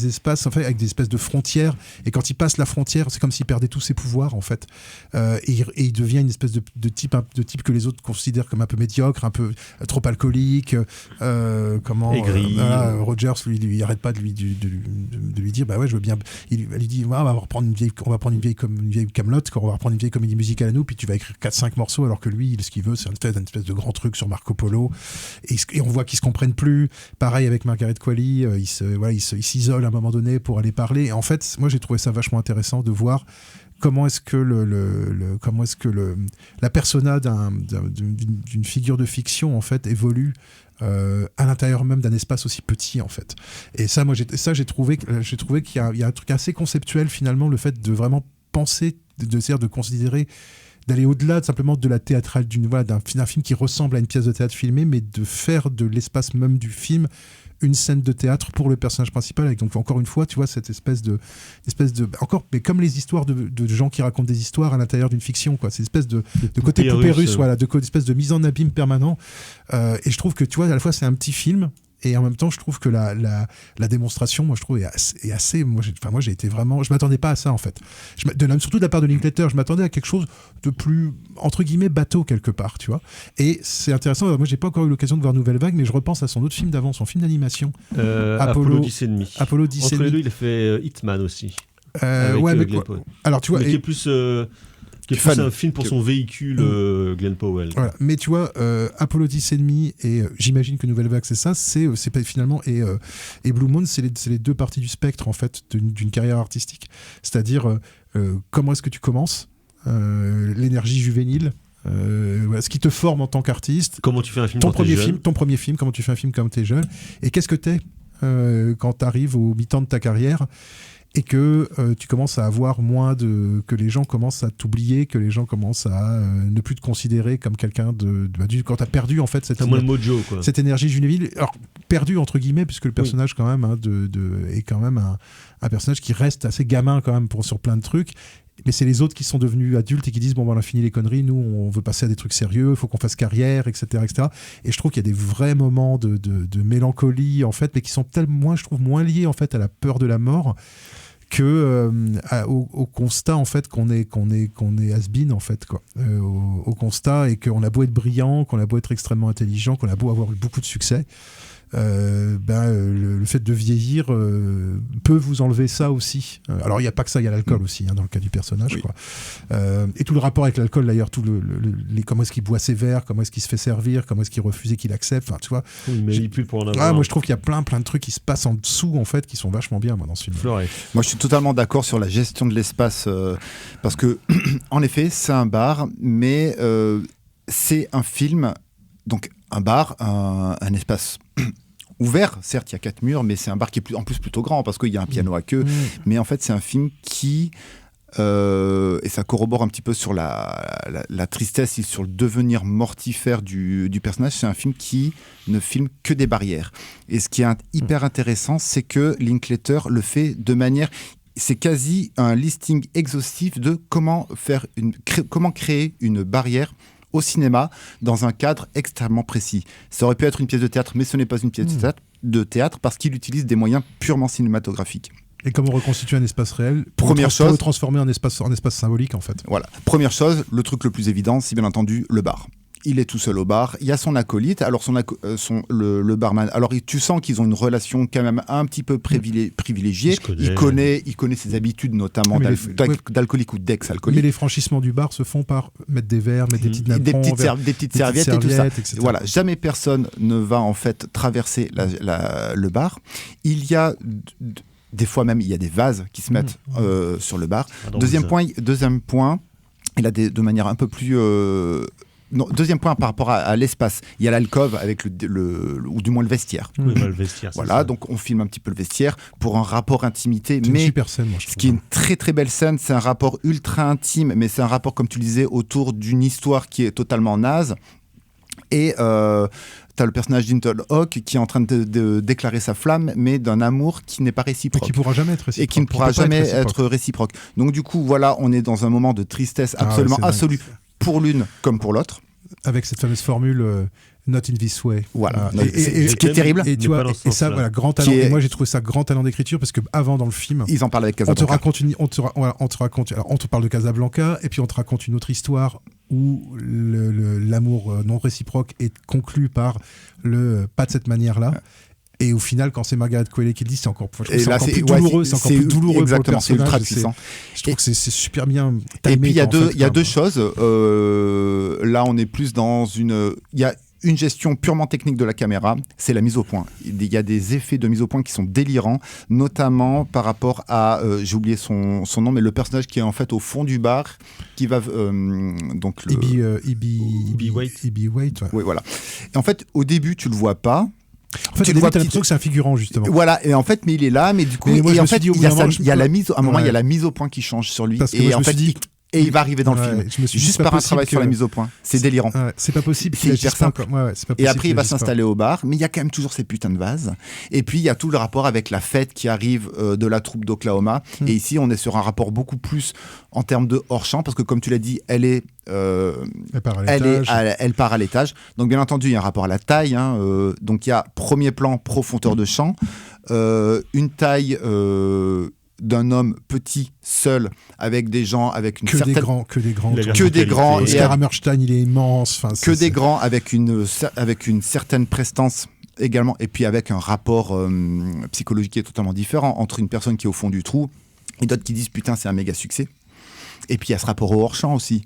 espaces en fait, avec des espèces de frontières, et quand il passe la frontière c'est comme s'il perdait tous ses pouvoirs en fait, et il devient une espèce de type que les autres considèrent comme un peu médiocre, un peu trop alcoolique, aigri. Rogers lui arrête pas de lui dire bah ouais je veux bien, il lui dit on va reprendre une vieille Kaamelott, on va reprendre une vieille comédie musicale à nous, puis tu vas écrire 4-5 morceaux, alors que lui ce qu'il veut c'est une espèce de grand truc sur Marco Polo, et on voit qu'ils se comprennent plus. Pareil avec Margaret Qualley, il s'isole à un moment donné pour aller parler, et en fait moi j'ai trouvé ça vachement intéressant de voir comment est-ce que la persona d'une figure de fiction en fait évolue à l'intérieur même d'un espace aussi petit en fait. Et ça moi j'ai trouvé qu'il y a un truc assez conceptuel finalement, le fait de vraiment penser, de considérer, d'aller au-delà simplement de la théâtrale d'un film qui ressemble à une pièce de théâtre filmée, mais de faire de l'espace même du film une scène de théâtre pour le personnage principal, avec donc encore une fois tu vois cette espèce de mais comme les histoires de gens qui racontent des histoires à l'intérieur d'une fiction quoi, cette espèce de côté poupée russe, voilà, de espèce de mise en abîme permanent, et je trouve que tu vois à la fois c'est un petit film, et en même temps je trouve que la démonstration moi je trouve est assez moi j'ai été vraiment, je m'attendais pas à ça en fait, surtout de la part de Linklater, je m'attendais à quelque chose de plus entre guillemets bateau quelque part, tu vois. Et c'est intéressant, moi j'ai pas encore eu l'occasion de voir Nouvelle Vague, mais je repense à son autre film d'avant, son film d'animation, Apollo 10,5. Apollo 10,5. Entre les deux il a fait Hitman aussi, alors tu vois, mais qui est plus un film pour son véhicule, Glenn Powell. Voilà. Mais tu vois, Apollo 10,5 et j'imagine que Nouvelle Vague c'est ça, c'est pas finalement, et Blue Moon c'est les deux parties du spectre en fait d'une carrière artistique. C'est-à-dire comment est-ce que tu commences, l'énergie juvénile, ce qui te forme en tant qu'artiste. Comment tu fais un film ton premier film, comment tu fais un film quand t'es jeune, et qu'est-ce que t'es quand t'arrives au mi-temps de ta carrière, et que tu commences à avoir que les gens commencent à t'oublier, que les gens commencent à ne plus te considérer comme quelqu'un quand t'as perdu en fait moins le mojo, quoi. Cette énergie juvénile, alors perdu entre guillemets, puisque le personnage quand même est quand même un personnage qui reste assez gamin quand même sur plein de trucs. Mais c'est les autres qui sont devenus adultes et qui disent bon, on a fini les conneries, nous on veut passer à des trucs sérieux, il faut qu'on fasse carrière, etc., etc. Et je trouve qu'il y a des vrais moments de mélancolie en fait, mais qui sont tellement moins liés en fait à la peur de la mort au constat en fait qu'on est has-been en fait quoi. Au constat et qu'on a beau être brillant, qu'on a beau être extrêmement intelligent, qu'on a beau avoir eu beaucoup de succès. Le fait de vieillir peut vous enlever ça aussi. Alors il n'y a pas que ça, il y a l'alcool aussi dans le cas du personnage. Oui. Quoi. Et tout le rapport avec l'alcool d'ailleurs, comment est-ce qu'il boit ses verres, comment est-ce qu'il se fait servir, comment est-ce qu'il refuse et qu'il accepte. Enfin, tu vois. Mais il pue pour en avoir. Moi je trouve qu'il y a plein de trucs qui se passent en dessous en fait qui sont vachement bien moi, dans ce film. Fleuret. Moi, je suis totalement d'accord sur la gestion de l'espace parce que, en effet, c'est un bar, mais c'est un film, donc un bar, un espace ouvert. Certes, il y a 4 murs, mais c'est un bar qui est en plus plutôt grand parce qu'il y a un piano à queue. Mais en fait, c'est un film qui... et ça corrobore un petit peu sur la tristesse et sur le devenir mortifère du personnage. C'est un film qui ne filme que des barrières. Et ce qui est hyper intéressant, c'est que Linklater le fait de manière... C'est quasi un listing exhaustif de comment créer une barrière au cinéma dans un cadre extrêmement précis. Ça aurait pu être une pièce de théâtre, mais ce n'est pas une pièce de théâtre parce qu'il utilise des moyens purement cinématographiques. Et comment reconstituer un espace réel pour Première chose, le transformer en espace symbolique en fait. Voilà. Première chose, le truc le plus évident, c'est bien entendu le bar. Il est tout seul au bar. Il y a son acolyte. Alors le barman. Alors tu sens qu'ils ont une relation quand même un petit peu privilégiée. Il connaît ses habitudes, notamment d'alcoolique ou d'ex-alcoolique. Mais les franchissements du bar se font par mettre des verres, mettre des petites napperons, des petites serviettes et tout ça. Etc. Voilà. Jamais personne ne va en fait traverser le bar. Il y a des fois même il y a des vases qui se mettent sur le bar. Deuxième point. Il a de manière un peu plus deuxième point par rapport à l'espace, il y a l'alcôve avec ou du moins le vestiaire. Le vestiaire. Voilà, donc on filme un petit peu le vestiaire pour un rapport intimité. C'est mais une super scène, moi, je trouve. Ce qui est une très très belle scène, c'est un rapport ultra intime, mais c'est un rapport, comme tu le disais, autour d'une histoire qui est totalement naze. Et t'as le personnage d'Intel Hawk qui est en train de déclarer sa flamme, mais d'un amour qui n'est pas réciproque. Et qui pourra jamais être réciproque. Et qui ne pourra jamais être réciproque. Donc du coup, voilà, on est dans un moment de tristesse absolument absolue pour l'une comme pour l'autre. Avec cette fameuse formule Not in this way. Voilà. Ce qui est terrible. Et tu vois, et ça, voilà, grand talent. Et moi, j'ai trouvé ça grand talent d'écriture parce que avant dans le film, ils en parlent avec Casablanca. On te parle de Casablanca et puis on te raconte une autre histoire où l'amour non réciproque est conclu par le pas de cette manière-là. Et au final, quand c'est Margaret Qualley qui le dit, c'est encore plus douloureux. C'est encore plus douloureux. Exactement, c'est ultra puissant. Je trouve que c'est super bien timé. Et puis il y a deux choses. Là, on est plus dans il y a une gestion purement technique de la caméra, c'est la mise au point. Il y a des effets de mise au point qui sont délirants, notamment par rapport à, j'ai oublié son nom, mais le personnage qui est en fait au fond du bar, qui va donc E.B. White. Oui, voilà. Et en fait, au début, tu le vois pas. En fait, tu as l'impression que c'est un figurant, justement. Voilà, et en fait, mais il est là, mais du coup, il y a la mise au point qui change sur lui. Et en fait, il va arriver dans le film. Juste par un travail sur la mise au point. C'est délirant. C'est pas possible. C'est hyper simple. Et après, il va s'installer au bar, mais il y a quand même toujours ces putains de vases. Et puis, il y a tout le rapport avec la fête qui arrive de la troupe d'Oklahoma. Et ici, on est sur un rapport beaucoup plus en termes de hors-champ, parce que comme tu l'as dit, elle part à l'étage. Donc, bien entendu, il y a un rapport à la taille. Donc, il y a premier plan, profondeur de champ. Une taille... d'un homme petit, seul, avec des gens avec une certaine... Que des grands. Oscar Hammerstein, il est immense. Des grands avec une certaine prestance également, et puis avec un rapport psychologique qui est totalement différent entre une personne qui est au fond du trou et d'autres qui disent putain c'est un méga succès. Et puis il y a ce rapport au hors-champ aussi.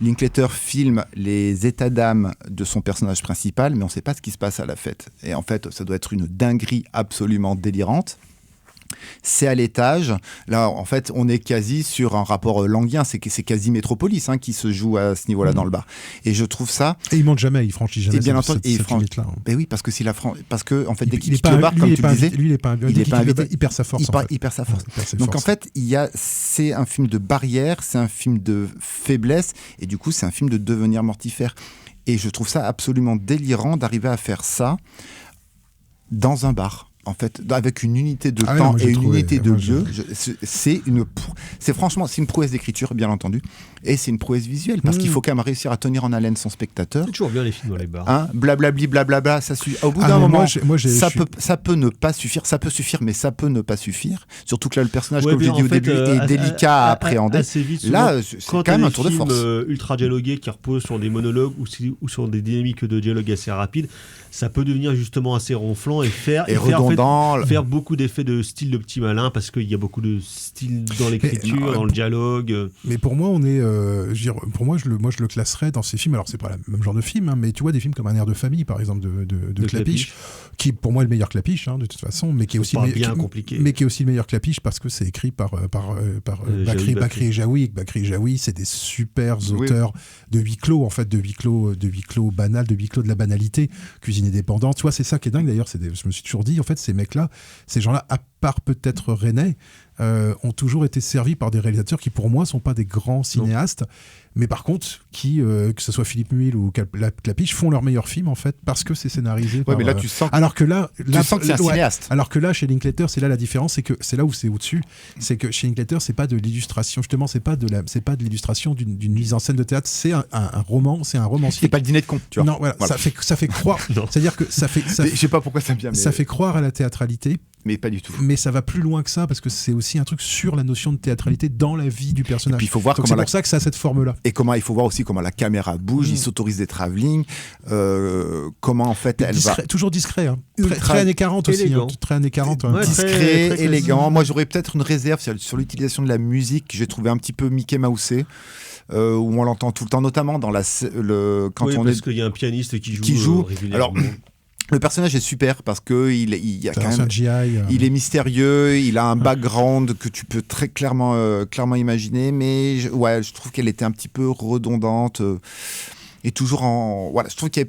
Linklater filme les états d'âme de son personnage principal, mais on ne sait pas ce qui se passe à la fête. Et en fait, ça doit être une dinguerie absolument délirante. C'est à l'étage. Là, en fait, on est quasi sur un rapport languien. C'est quasi Métropolis qui se joue à ce niveau-là dans le bar. Et je trouve ça. Et il monte jamais, il franchit jamais. Et bien entendu, cette limite-là. Ben oui, parce que en fait, dès qu'il quitte le bar, comme tu disais, lui, il n'est pas invité. Il perd sa force. Il perd sa force. Donc en fait, c'est un film de barrière, c'est un film de faiblesse, et du coup, c'est un film de devenir mortifère. Et je trouve ça absolument délirant d'arriver à faire ça dans un bar. en fait, avec une unité de Ah ouais, temps non, moi, j'ai et une trouvé- unité de moi, lieu. Franchement, c'est une prouesse d'écriture, bien entendu, et c'est une prouesse visuelle, parce qu'il faut quand même réussir à tenir en haleine son spectateur. C'est toujours bien les films dans les bars. Hein, blablabli, blablabla, ça suffit. Au bout Ah, d'un mais moment, je suis- ça peut ne pas suffire. Ça peut suffire, mais ça peut ne pas suffire. Surtout que là, le personnage, Ouais, comme mais j'ai dit en au fait, début, est délicat à appréhender. Assez vite, Là, souvent, c'est quand quand même t'as un des tour de films, force. ultra dialogués qui reposent sur des monologues ou sur des dynamiques de dialogue assez rapides, ça peut devenir justement assez ronflant et faire redondant. en fait, faire beaucoup d'effets de style de petit malin parce qu'il y a beaucoup de style dans l'écriture, non, dans le dialogue. Mais pour moi, on est, je veux dire, pour moi, je le classerais dans ces films. Alors, c'est pas le même genre de film, hein, mais tu vois, des films comme Un air de famille, par exemple, de Clapiche, qui pour moi est le meilleur Clapiche, hein, de toute façon, mais qui est aussi compliqué. mais qui est aussi le meilleur Clapiche parce que c'est écrit par Bakri et Jaoui. Bakri et Jaoui, c'est des super auteurs de huis clos, en fait, de huis clos banal, de huis clos de la banalité, cuisine indépendante. Tu vois, c'est ça qui est dingue d'ailleurs. Je me suis toujours dit, en fait, ces mecs-là, ces gens-là, à part peut-être René, ont toujours été servis par des réalisateurs qui, pour moi, sont pas des grands cinéastes, mais par contre, qui, que ce soit Philippe Muil ou Clapiche, font leurs meilleurs films, en fait, parce que c'est scénarisé par... mais là, tu sens que c'est un cinéaste. Alors que là, chez Linklater, c'est là la différence, c'est que c'est là où c'est au-dessus, c'est que chez Linklater, c'est pas de l'illustration, justement, c'est pas de l'illustration d'une mise en scène de théâtre, c'est un roman, c'est un romancier. C'est pas le dîner de con, tu vois. Non, voilà. Ça fait croire. C'est-à-dire que je sais pas pourquoi ça me vient, mais... Ça fait croire à la théâtralité. Mais pas du tout. Mais ça va plus loin que ça, parce que c'est aussi un truc sur la notion de théâtralité dans la vie du personnage. Et puis il faut voir donc c'est pour ça que ça a cette forme-là. Et il faut voir aussi comment la caméra bouge, il s'autorise des travelling, comment en fait elle va... Toujours discret, hein. Très années 40 aussi. Hein. Très années 40. Ouais, discret, très élégant. Moi j'aurais peut-être une réserve sur l'utilisation de la musique, que j'ai trouvé un petit peu Mickey Mousé. Où on l'entend tout le temps, notamment dans parce qu'il y a un pianiste qui joue régulièrement. Alors, le personnage est super parce que il y a quand même, il est mystérieux, il a un background que tu peux très clairement imaginer, mais je trouve qu'elle était un petit peu redondante et toujours je trouve qu'il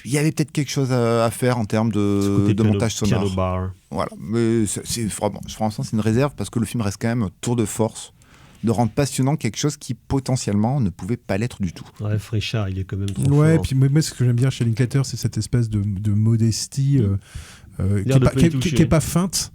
y avait peut-être quelque chose à faire en termes de montage sonore. Piano bar. Voilà, mais c'est vraiment, franchement, c'est une réserve parce que le film reste quand même tour de force de rendre passionnant quelque chose qui potentiellement ne pouvait pas l'être du tout. Ouais, Fréchard, il est quand même trop fort. Puis moi, ce que j'aime bien chez Linklater, c'est cette espèce de modestie qui n'est pas feinte,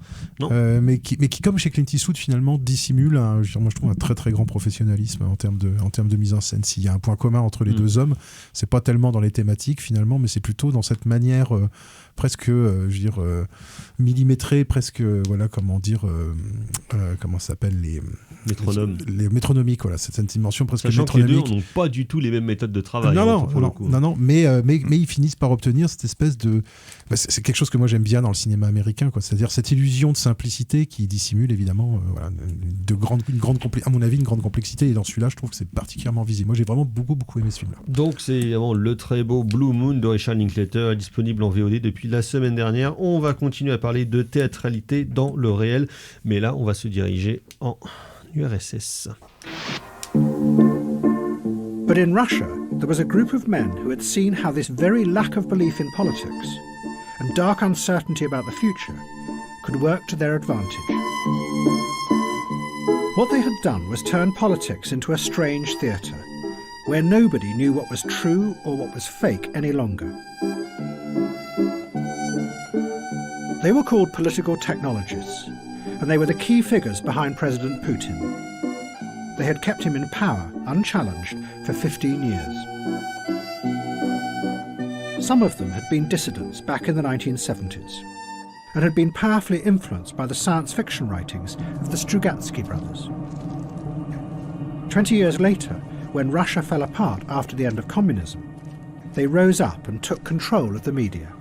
mais qui, comme chez Clint Eastwood, finalement, dissimule, moi je trouve un très très grand professionnalisme en termes de mise en scène. S'il y a un point commun entre les deux hommes, c'est pas tellement dans les thématiques finalement, mais c'est plutôt dans cette manière presque, millimétrée, presque, comment ça s'appelle, les métronomiques, voilà, cette dimension presque métronomique. Sachant que les deux n'ont pas du tout les mêmes méthodes de travail. Non, mais ils finissent par obtenir cette espèce de... c'est quelque chose que moi j'aime bien dans le cinéma américain, quoi. C'est-à-dire cette illusion de simplicité qui dissimule évidemment à mon avis une grande complexité, et dans celui-là je trouve que c'est particulièrement visible. Moi j'ai vraiment beaucoup aimé ce film-là. Donc c'est évidemment le très beau Blue Moon de Richard Linklater, disponible en VOD depuis la semaine dernière. On va continuer à parler de théâtralité dans le réel, mais là on va se diriger en URSS. But in Russia, there was a group of men who had seen how this very lack of belief in politics and dark uncertainty about the future could work to their advantage. What they had done was turn politics into a strange theatre, where nobody knew what was true or what was fake any longer. They were called political technologists, and they were the key figures behind President Putin. They had kept him in power, unchallenged, for 15 years. Some of them had been dissidents back in the 1970s and had been powerfully influenced by the science fiction writings of the Strugatsky brothers. 20 years later, when Russia fell apart after the end of communism, they rose up and took control of the media.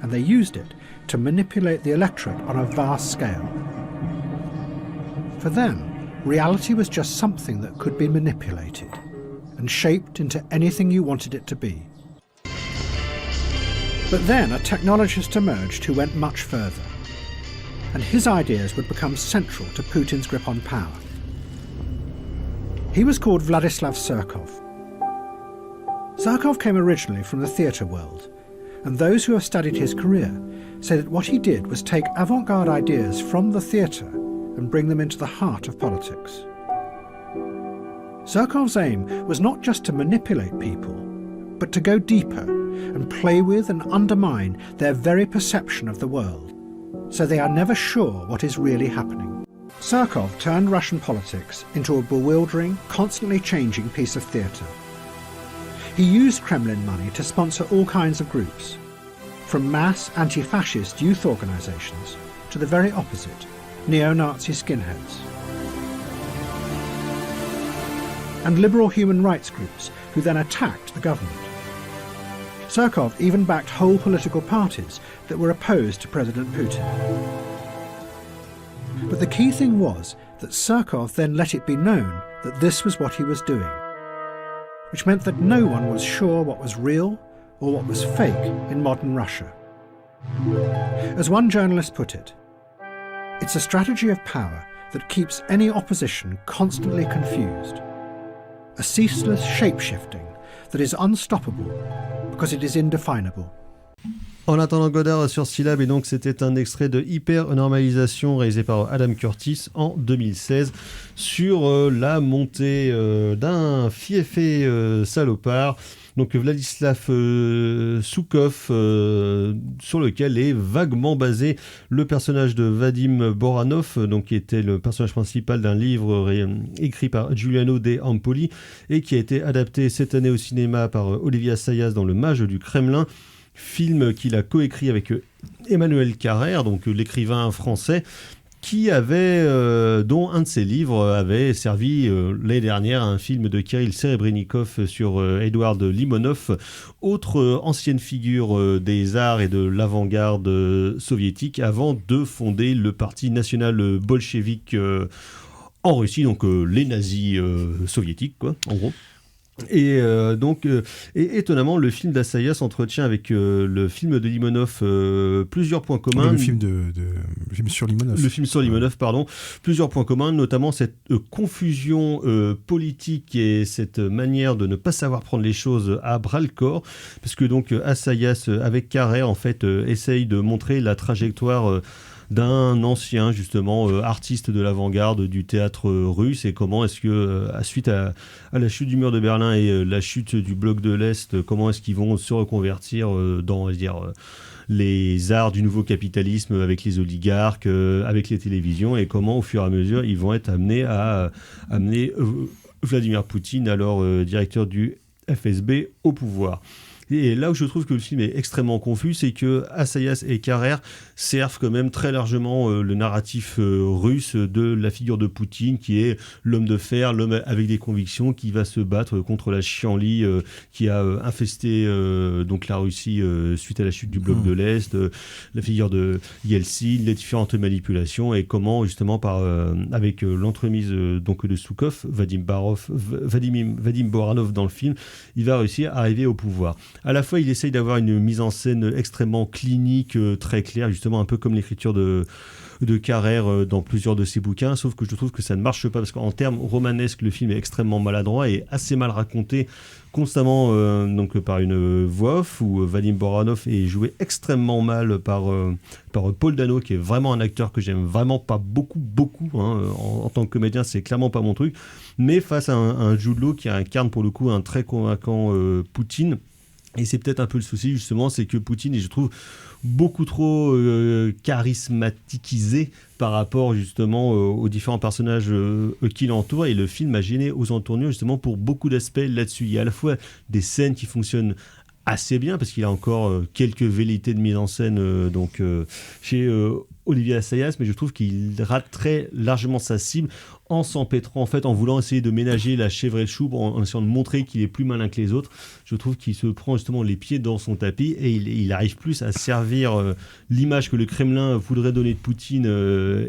And they used it to manipulate the electorate on a vast scale. For them, reality was just something that could be manipulated and shaped into anything you wanted it to be. But then a technologist emerged who went much further, and his ideas would become central to Putin's grip on power. He was called Vladislav Surkov. Surkov came originally from the theatre world, and those who have studied his career say that what he did was take avant-garde ideas from the theatre and bring them into the heart of politics. Surkov's aim was not just to manipulate people, but to go deeper and play with and undermine their very perception of the world, so they are never sure what is really happening. Surkov turned Russian politics into a bewildering, constantly changing piece of theatre. He used Kremlin money to sponsor all kinds of groups, from mass anti-fascist youth organisations to the very opposite, neo-Nazi skinheads. And liberal human rights groups who then attacked the government. Surkov even backed whole political parties that were opposed to President Putin. But the key thing was that Surkov then let it be known that this was what he was doing, which meant that no one was sure what was real or what was fake in modern Russia. As one journalist put it, it's a strategy of power that keeps any opposition constantly confused. A ceaseless shape-shifting that is unstoppable because it is indefinable. En attendant Godard sur Syllab, et donc c'était un extrait de Hyper-normalisation réalisé par Adam Curtis en 2016 sur la montée d'un fiefé salopard, donc Vladislav Soukov, sur lequel est vaguement basé le personnage de Vadim Boranov, donc qui était le personnage principal d'un livre écrit par Giuliano De Empoli et qui a été adapté cette année au cinéma par Olivier Assayas dans Le Mage du Kremlin, film qu'il a coécrit avec Emmanuel Carrère, donc l'écrivain français, qui avait, dont un de ses livres avait servi l'année dernière à un film de Kirill Serebrennikov sur Edouard Limonov, autre ancienne figure des arts et de l'avant-garde soviétique, avant de fonder le parti national bolchevique en Russie, donc les nazis soviétiques, quoi, en gros. Et et étonnamment, le film d'Assayas entretient avec le film de Limonov plusieurs points communs. Le film le film sur Limonov. Le film sur Limonov, pardon. Plusieurs points communs, notamment cette confusion politique et cette manière de ne pas savoir prendre les choses à bras-le-corps, parce que donc Assayas, avec Carrère, en fait, essaye de montrer la trajectoire d'un ancien justement artiste de l'avant-garde du théâtre russe, et comment est-ce que suite à la chute du mur de Berlin et la chute du bloc de l'Est, comment est-ce qu'ils vont se reconvertir dans, les arts du nouveau capitalisme avec les oligarques, avec les télévisions, et comment au fur et à mesure ils vont être amenés à amener Vladimir Poutine, alors directeur du FSB, au pouvoir. Et là où je trouve que le film est extrêmement confus, c'est que Assayas et Carrère servent quand même très largement le narratif russe de la figure de Poutine, qui est l'homme de fer, l'homme avec des convictions, qui va se battre contre la chienlit qui a infesté donc la Russie suite à la chute du bloc de l'Est, la figure de Yeltsin, les différentes manipulations, et comment justement avec l'entremise donc de Soukov, Vadim Boranov dans le film, il va réussir à arriver au pouvoir. À la fois, il essaye d'avoir une mise en scène extrêmement clinique, très claire, justement un peu comme l'écriture de Carrère dans plusieurs de ses bouquins, sauf que je trouve que ça ne marche pas, parce qu'en termes romanesques, le film est extrêmement maladroit et assez mal raconté, constamment donc par une voix off, où Vadim Boranov est joué extrêmement mal par Paul Dano, qui est vraiment un acteur que j'aime vraiment pas beaucoup, en tant que comédien, c'est clairement pas mon truc, mais face à un Jude Law qui incarne pour le coup un très convaincant Poutine. Et c'est peut-être un peu le souci, justement, c'est que Poutine est, je trouve, beaucoup trop charismatisé par rapport, justement, aux différents personnages qui l'entourent. Et le film m'a gêné aux entournures, justement, pour beaucoup d'aspects là-dessus. Il y a à la fois des scènes qui fonctionnent assez bien, parce qu'il a encore quelques velléités de mise en scène chez Olivier Assayas, mais je trouve qu'il rate très largement sa cible en s'empêtrant, en fait, en voulant essayer de ménager la chèvre et le chou, en essayant de montrer qu'il est plus malin que les autres. Je trouve qu'il se prend justement les pieds dans son tapis, et il arrive plus à servir l'image que le Kremlin voudrait donner de Poutine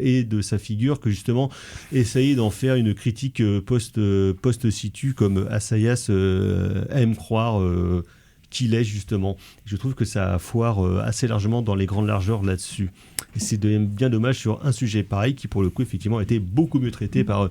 et de sa figure, que justement essayer d'en faire une critique post-situ, comme Assayas aime croire qu'il est, justement. Je trouve que ça foire assez largement dans les grandes largeurs là-dessus. Et c'est bien dommage sur un sujet pareil, qui pour le coup effectivement a été beaucoup mieux traité par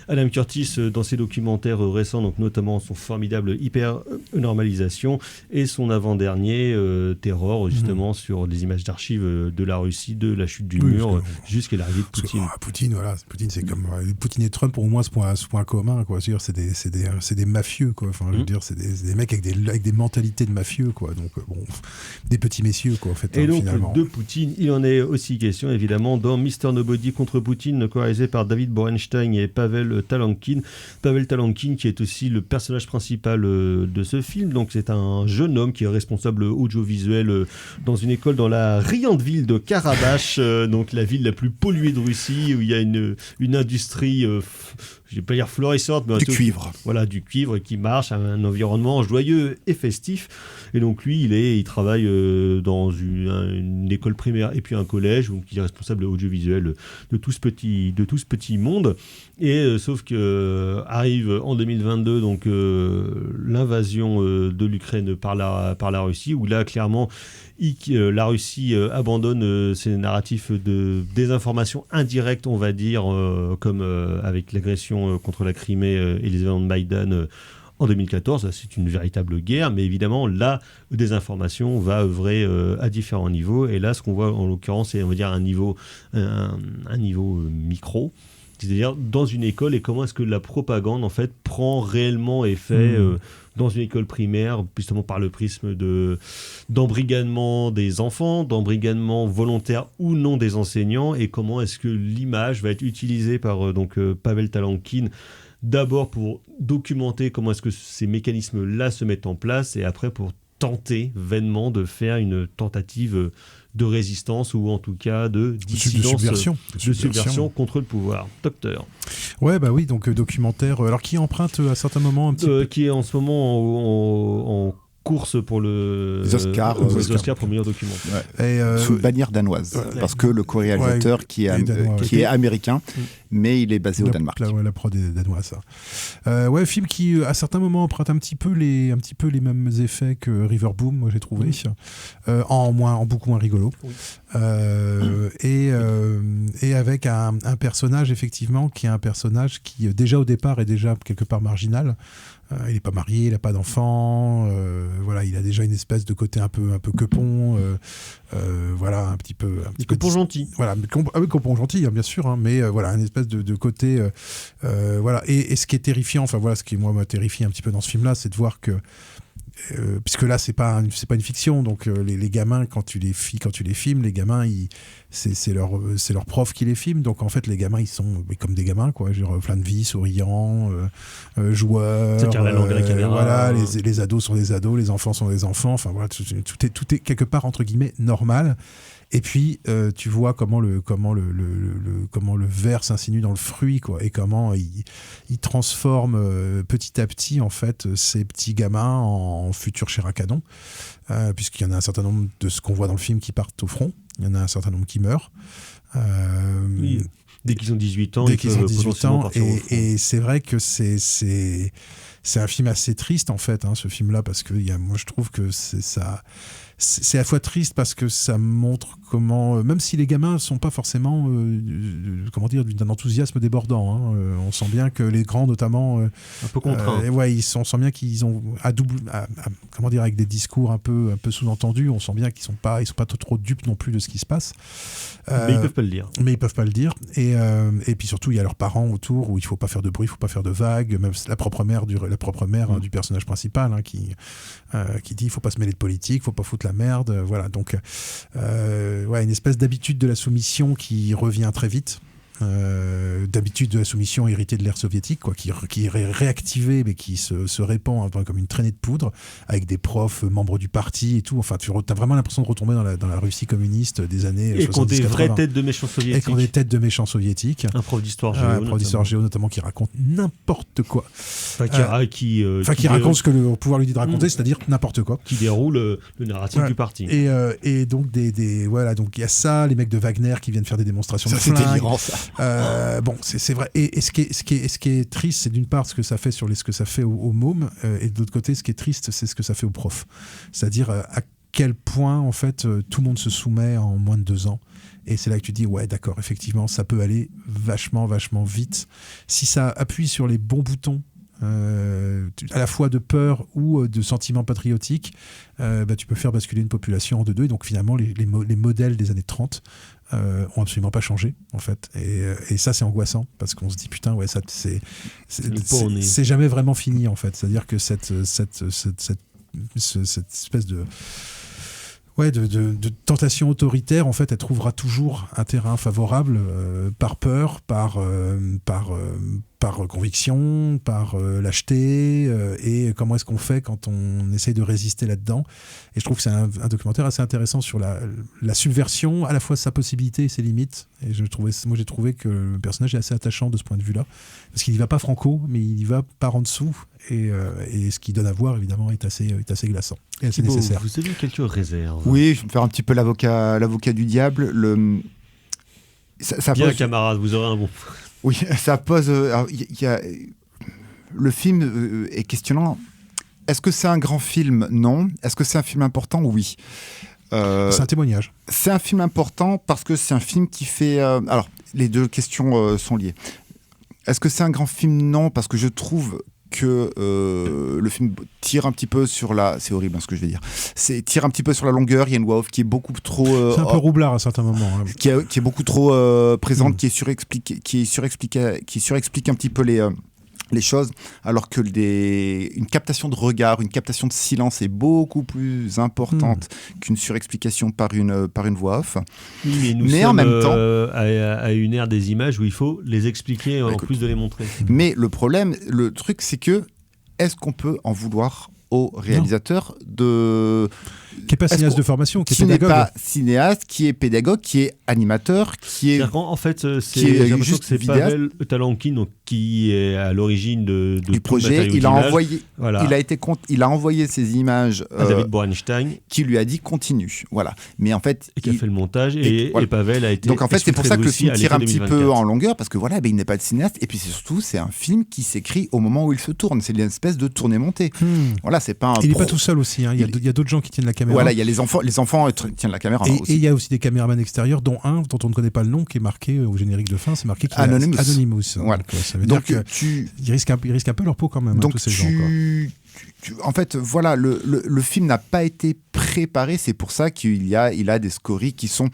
Adam Curtis dans ses documentaires récents, donc notamment son formidable Hyper-normalisation et son avant-dernier Terror, justement sur des images d'archives de la Russie, de la chute du mur jusqu'à l'arrivée de Poutine. Poutine, c'est comme Poutine et Trump, pour moi, ce point commun, quoi. C'est des mafieux, quoi. Enfin, je veux dire, c'est des mecs avec des mentalités de mafieux, quoi. Donc bon, des petits messieurs, quoi, en fait. Et donc finalement. de Poutine, il en est aussi question évidemment dans Mr. Nobody contre Poutine, co-réalisé par David Borenstein et Pavel Talankin. Pavel Talankin qui est aussi le personnage principal de ce film. Donc c'est un jeune homme qui est responsable audiovisuel dans une école dans la riante ville de Karabach, donc la ville la plus polluée de Russie, où il y a une industrie, je vais pas dire florissante, mais Du cuivre. Voilà, du cuivre qui marche, un environnement joyeux et festif. Et donc lui, il travaille dans une école primaire et puis un collège, donc il est responsable audiovisuel de tout ce petit monde. Et sauf que arrive en 2022 donc l'invasion de l'Ukraine par la Russie, où là clairement la Russie abandonne ses narratifs de désinformation indirecte, on va dire, comme avec l'agression contre la Crimée et les événements de Maïdan en 2014. Là, c'est une véritable guerre, mais évidemment, la désinformation va œuvrer à différents niveaux. Et là, ce qu'on voit en l'occurrence, c'est, on va dire, un niveau micro. C'est-à-dire dans une école, et comment est-ce que la propagande en fait prend réellement effet dans une école primaire, justement par le prisme d'embrigadement des enfants, d'embrigadement volontaire ou non des enseignants, et comment est-ce que l'image va être utilisée par Pavel Talankin, d'abord pour documenter comment est-ce que ces mécanismes-là se mettent en place, et après pour tenter vainement de faire une tentative de résistance, ou en tout cas de dissidence, de subversion contre le pouvoir. Docteur. Ouais, bah oui, donc documentaire, alors qui emprunte à certains moments un petit peu... Qui est en ce moment en course pour les Oscars pour meilleur documentaire. Ouais. Et sous bannière danoise, parce que le co-réalisateur qui est américain, mais il est basé au Danemark. La prod est danoise, ça. Film qui à certains moments emprunte un petit peu les mêmes effets que River Boom, moi j'ai trouvé, en beaucoup moins rigolo. Oui. Et avec un personnage effectivement qui est un personnage qui déjà au départ est déjà quelque part marginal. Il n'est pas marié, il n'a pas d'enfant, voilà, il a déjà une espèce de côté un peu quepon, voilà, un petit peu quepon gentil. Voilà, quepon gentil, hein, bien sûr, hein, mais voilà, une espèce de côté, voilà. Et ce qui est terrifiant, enfin voilà, ce qui moi m'a terrifié un petit peu dans ce film-là, c'est de voir que puisque là c'est pas une fiction, donc les gamins quand tu les filmes, les gamins c'est leur prof qui les filme, donc en fait les gamins ils sont comme des gamins, quoi, genre plein de vie, souriants, joueurs, ça tire la langue à la caméra, voilà, les ados sont des ados, les enfants sont des enfants, enfin voilà, tout est quelque part entre guillemets normal. Et puis tu vois comment le ver s'insinue dans le fruit, quoi, et comment il transforme petit à petit en fait ces petits gamins en futurs chairs à canon, puisqu'il y en a un certain nombre de ce qu'on voit dans le film qui partent au front, il y en a un certain nombre qui meurent. Oui. Dès qu'ils ont 18 ans, et c'est vrai que c'est un film assez triste en fait, hein, ce film-là, parce que moi je trouve que c'est à la fois triste parce que ça montre comment, même si les gamins sont pas forcément, comment dire, d'un enthousiasme débordant, hein, on sent bien que les grands notamment, un peu contraints. On sent bien qu'ils ont comment dire, avec des discours un peu sous-entendus, on sent bien qu'ils sont pas trop dupes non plus de ce qui se passe. Mais ils peuvent pas le dire. Et puis surtout il y a leurs parents autour où il faut pas faire de bruit, il faut pas faire de vagues, même la propre mère du personnage principal, hein, qui dit il faut pas se mêler de politique, faut pas foutre la merde, voilà, donc une espèce d'habitude de la soumission qui revient très vite. D'habitude de la soumission héritée de l'ère soviétique, quoi, qui est réactivée mais qui se répand un peu comme une traînée de poudre, avec des profs membres du parti et tout. Enfin, tu as vraiment l'impression de retomber dans la Russie communiste des années 70-80. Et qu'on des vraies têtes de méchants soviétiques. Et qu'on des têtes de méchants soviétiques. Un prof d'histoire géo, notamment qui raconte n'importe quoi. Qui raconte ce que le pouvoir lui dit de raconter, c'est-à-dire n'importe quoi. Qui déroule le narratif du parti. Et donc voilà, donc il y a ça, les mecs de Wagner qui viennent faire des démonstrations de flingues. C'est délirant, ça. Bon, c'est vrai. Et ce qui est triste, c'est d'une part ce que ça fait ce que ça fait aux mômes, et de l'autre côté, ce qui est triste, c'est ce que ça fait aux profs. C'est-à-dire à quel point, en fait, tout le monde se soumet en moins de 2 ans. Et c'est là que tu dis, ouais, d'accord, effectivement, ça peut aller vachement, vachement vite. Si ça appuie sur les bons boutons, à la fois de peur ou de sentiments patriotiques, tu peux faire basculer une population en 2-2. Et donc finalement, les modèles des années 30 ont absolument pas changé, en fait. Et ça, c'est angoissant, parce qu'on se dit, putain, ouais, ça, c'est jamais vraiment fini, en fait. C'est-à-dire que cette cette espèce de tentation autoritaire, en fait, elle trouvera toujours un terrain favorable par peur, par conviction, par lâcheté, et comment est-ce qu'on fait quand on essaye de résister là-dedans. Et je trouve que c'est un documentaire assez intéressant sur la subversion, à la fois sa possibilité et ses limites. Et j'ai trouvé que le personnage est assez attachant de ce point de vue-là, parce qu'il n'y va pas franco, mais il y va par en dessous, et ce qui donne à voir, évidemment, est assez glaçant et assez nécessaire. Vous avez quelques réserves? Oui, je vais me faire un petit peu l'avocat du diable. Ça Bien, pose... camarade, vous aurez un bon. Oui, ça pose... le film est questionnant. Est-ce que c'est un grand film? Non. Est-ce que c'est un film important? Oui. C'est un témoignage. C'est un film important parce que c'est un film qui fait... Alors, les deux questions sont liées. Est-ce que c'est un grand film? Non, parce que je trouve que le film tire un petit peu sur la... C'est horrible ce que je vais dire. Tire un petit peu sur la longueur. Il y a une voix off qui est beaucoup trop... c'est un peu roublard à certains moments. Hein. Qui est beaucoup trop présente, qui surexplique un petit peu les choses, alors que une captation de regard, une captation de silence est beaucoup plus importante qu'une surexplication par une voix off. Oui, mais nous sommes en même temps à une ère des images où il faut les expliquer en plus de les montrer. Mais le truc, c'est que est-ce qu'on peut en vouloir au réalisateur qui n'est pas cinéaste de formation, qui est pédagogue. Qui n'est pas cinéaste, qui est pédagogue, qui est animateur, qui est... En fait, j'ai l'impression que c'est Pavel Talankin donc, qui est à l'origine du projet. Il a envoyé ces images à David Borenstein, qui lui a dit continue. Voilà. Mais en fait, et qui a fait le montage et Pavel a été. Donc en fait, c'est pour ça que le film tire un petit peu en longueur parce que voilà, il n'est pas de cinéaste et puis surtout, c'est un film qui s'écrit au moment où il se tourne. C'est une espèce de tournée-montée. Voilà, c'est pas. Il n'est pas tout seul aussi. Hein. Il y a d'autres gens qui tiennent la caméra. Voilà, il y a les enfants tiennent la caméra. Et il y a aussi des caméramans extérieurs, dont un dont on ne connaît pas le nom, qui est marqué au générique de fin. C'est marqué Anonymous. Voilà. Donc, ça veut dire qu'ils risquent un peu leur peau quand même. Donc tous ces gens, en fait, voilà, le film n'a pas été préparé. C'est pour ça qu'il a des scories qui sont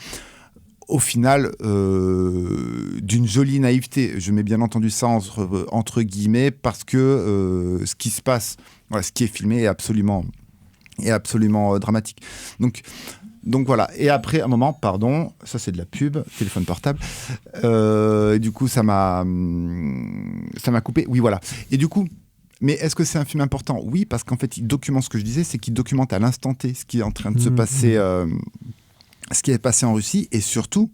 au final d'une jolie naïveté. Je mets bien entendu ça entre guillemets parce que ce qui se passe, voilà, ce qui est filmé est absolument dramatique. Donc voilà. Et après un moment, pardon, ça c'est de la pub, téléphone portable. Du coup, ça m'a coupé. Oui, voilà. Et du coup, mais est-ce que c'est un film important? Oui, parce qu'en fait, il documente ce que je disais, c'est qu'il documente à l'instant T ce qui est en train de se passer, ce qui est passé en Russie, et surtout,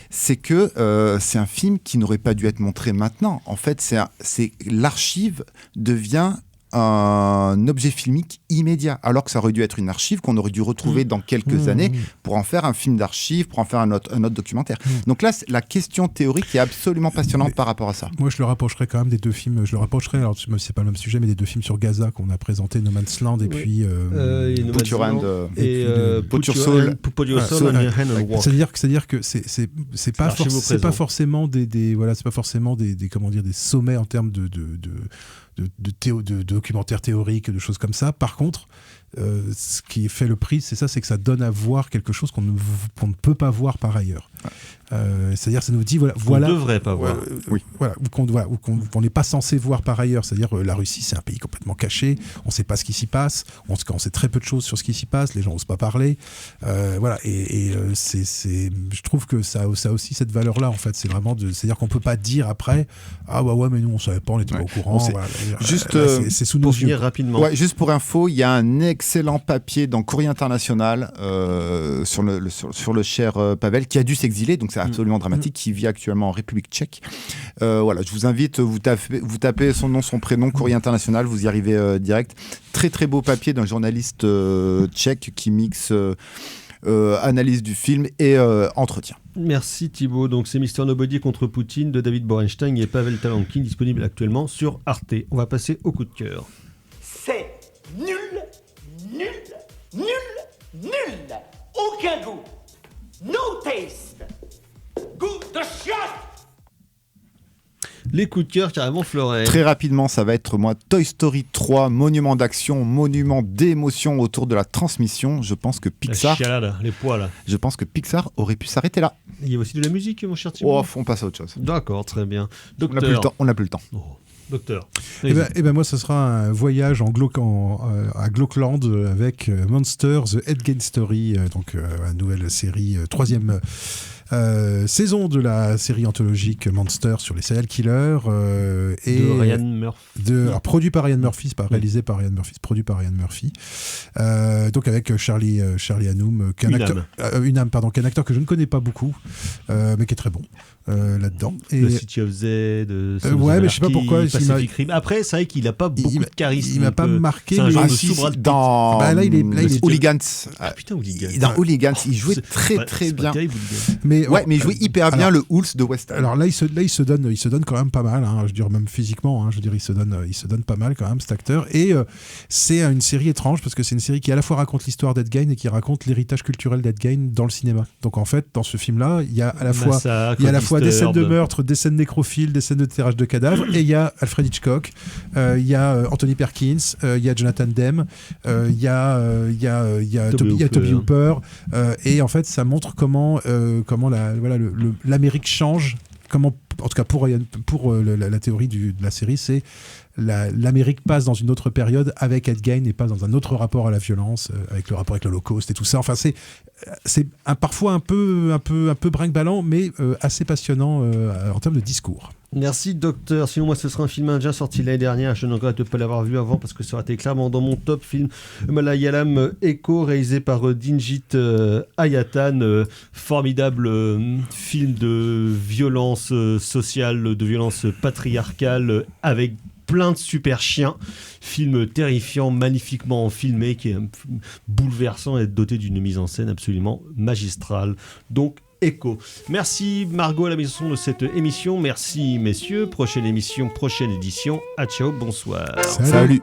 c'est que c'est un film qui n'aurait pas dû être montré maintenant. En fait, l'archive devient un objet filmique immédiat, alors que ça aurait dû être une archive qu'on aurait dû retrouver dans quelques années pour en faire un film d'archive, pour en faire un autre documentaire. Donc là, la question théorique est absolument passionnante par rapport à ça. Moi, je le rapprocherais quand même des deux films. Alors c'est pas le même sujet, mais des deux films sur Gaza qu'on a présenté, No Man's Land et puis Put Your Hand Put Your Soul on Your Hand and Walk. C'est-à-dire que c'est pas forcément des comment dire, des sommets en termes de documentaires théoriques, de choses comme ça. Par contre, ce qui fait le prix, c'est que ça donne à voir quelque chose qu'on ne peut pas voir par ailleurs. C'est-à-dire, ça nous dit voilà, on ne devrait pas voir. Qu'on n'est pas censé voir par ailleurs. C'est-à-dire, la Russie, c'est un pays complètement caché. On ne sait pas ce qui s'y passe. On sait très peu de choses sur ce qui s'y passe. Les gens n'osent pas parler. Voilà. Je trouve que ça a aussi cette valeur-là. En fait, c'est-à-dire qu'on peut pas dire après, ah ouais, mais nous on savait pas, on n'était pas au courant. C'est sous nos yeux. Rapidement. Ouais, juste pour info, il y a un excellent papier dans Courrier International sur le cher Pavel qui a dû s'exiler. Donc c'est absolument dramatique, qui vit actuellement en République tchèque. Voilà, je vous invite, vous tapez son nom, son prénom, Courrier International, vous y arrivez direct. Très très beau papier d'un journaliste tchèque qui mixe analyse du film et entretien. Merci Thibaut. Donc c'est Mr Nobody contre Poutine de David Borenstein et Pavel Talankin, disponible actuellement sur Arte. On va passer au coup de cœur. C'est nul. Aucun goût. No taste. Goût de chiotte. Les coups de cœur carrément Florent. Très rapidement, ça va être moi. Toy Story 3, monument d'action, monument d'émotion autour de la transmission. Je pense que Pixar... La chialade, les poils. Je pense que Pixar aurait pu s'arrêter là. Il y a aussi de la musique, mon cher Thibaut. On passe à autre chose. D'accord, très bien. Docteur... On n'a plus le temps. Oh. Docteur. Eh ben moi, ce sera un voyage à Glockland avec Monster, The Endgame Story, donc une nouvelle série, troisième saison de la série anthologique Monster sur les serial killers. Et de Ryan Murphy. Alors, produit par Ryan Murphy, c'est pas réalisé par Ryan Murphy, c'est produit par Ryan Murphy. Donc avec Charlie Hunnam, qui est un acteur que je ne connais pas beaucoup, mais qui est très bon. Là-dedans. The City of Z, ouais, mais je sais pas pourquoi. Pacific Rim. Après, c'est vrai qu'il a pas beaucoup de charisme. Il m'a pas marqué. C'est un genre de si, sous-Brad Pitt. dans là, il est Hooligans. Ah putain, Hooligans. Dans Hooligans, il jouait très bien. Terrible, mais il jouait hyper bien le Hulse de West Ham. Alors là, il se donne quand même pas mal. Hein, je veux dire, même physiquement, hein, je veux dire, il se donne pas mal quand même, cet acteur. Et c'est une série étrange parce que c'est une série qui à la fois raconte l'histoire d'Ed Gein et qui raconte l'héritage culturel d'Ed Gein dans le cinéma. Donc en fait, dans ce film-là, il y a à la fois des scènes de meurtre, des scènes nécrophiles, des scènes de terrage de cadavres, et il y a Alfred Hitchcock, il y a Anthony Perkins, il y a Jonathan Demme, il y a Toby Hooper, et en fait ça montre comment l'Amérique change, comment, en tout cas pour la théorie de la série, c'est l'Amérique passe dans une autre période avec Ed Gein et passe dans un autre rapport à la violence, avec le rapport avec l'Holocauste et tout ça. Enfin, c'est parfois un peu brinque-ballant, mais assez passionnant en termes de discours. Merci Docteur. Sinon moi ce sera un film indien sorti l'année dernière. Je ne regrette de ne pas l'avoir vu avant parce que ça aurait été clairement dans mon top film Malayalam, Echo, réalisé par Dinjit Ayatan. Formidable film de violence sociale, de violence patriarcale avec plein de super chiens. Film terrifiant, magnifiquement filmé, qui est bouleversant et doté d'une mise en scène absolument magistrale. Donc Echo. Merci Margot à la mise en son de cette émission. Merci messieurs. Prochaine émission, prochaine édition. À ciao, bonsoir. Salut.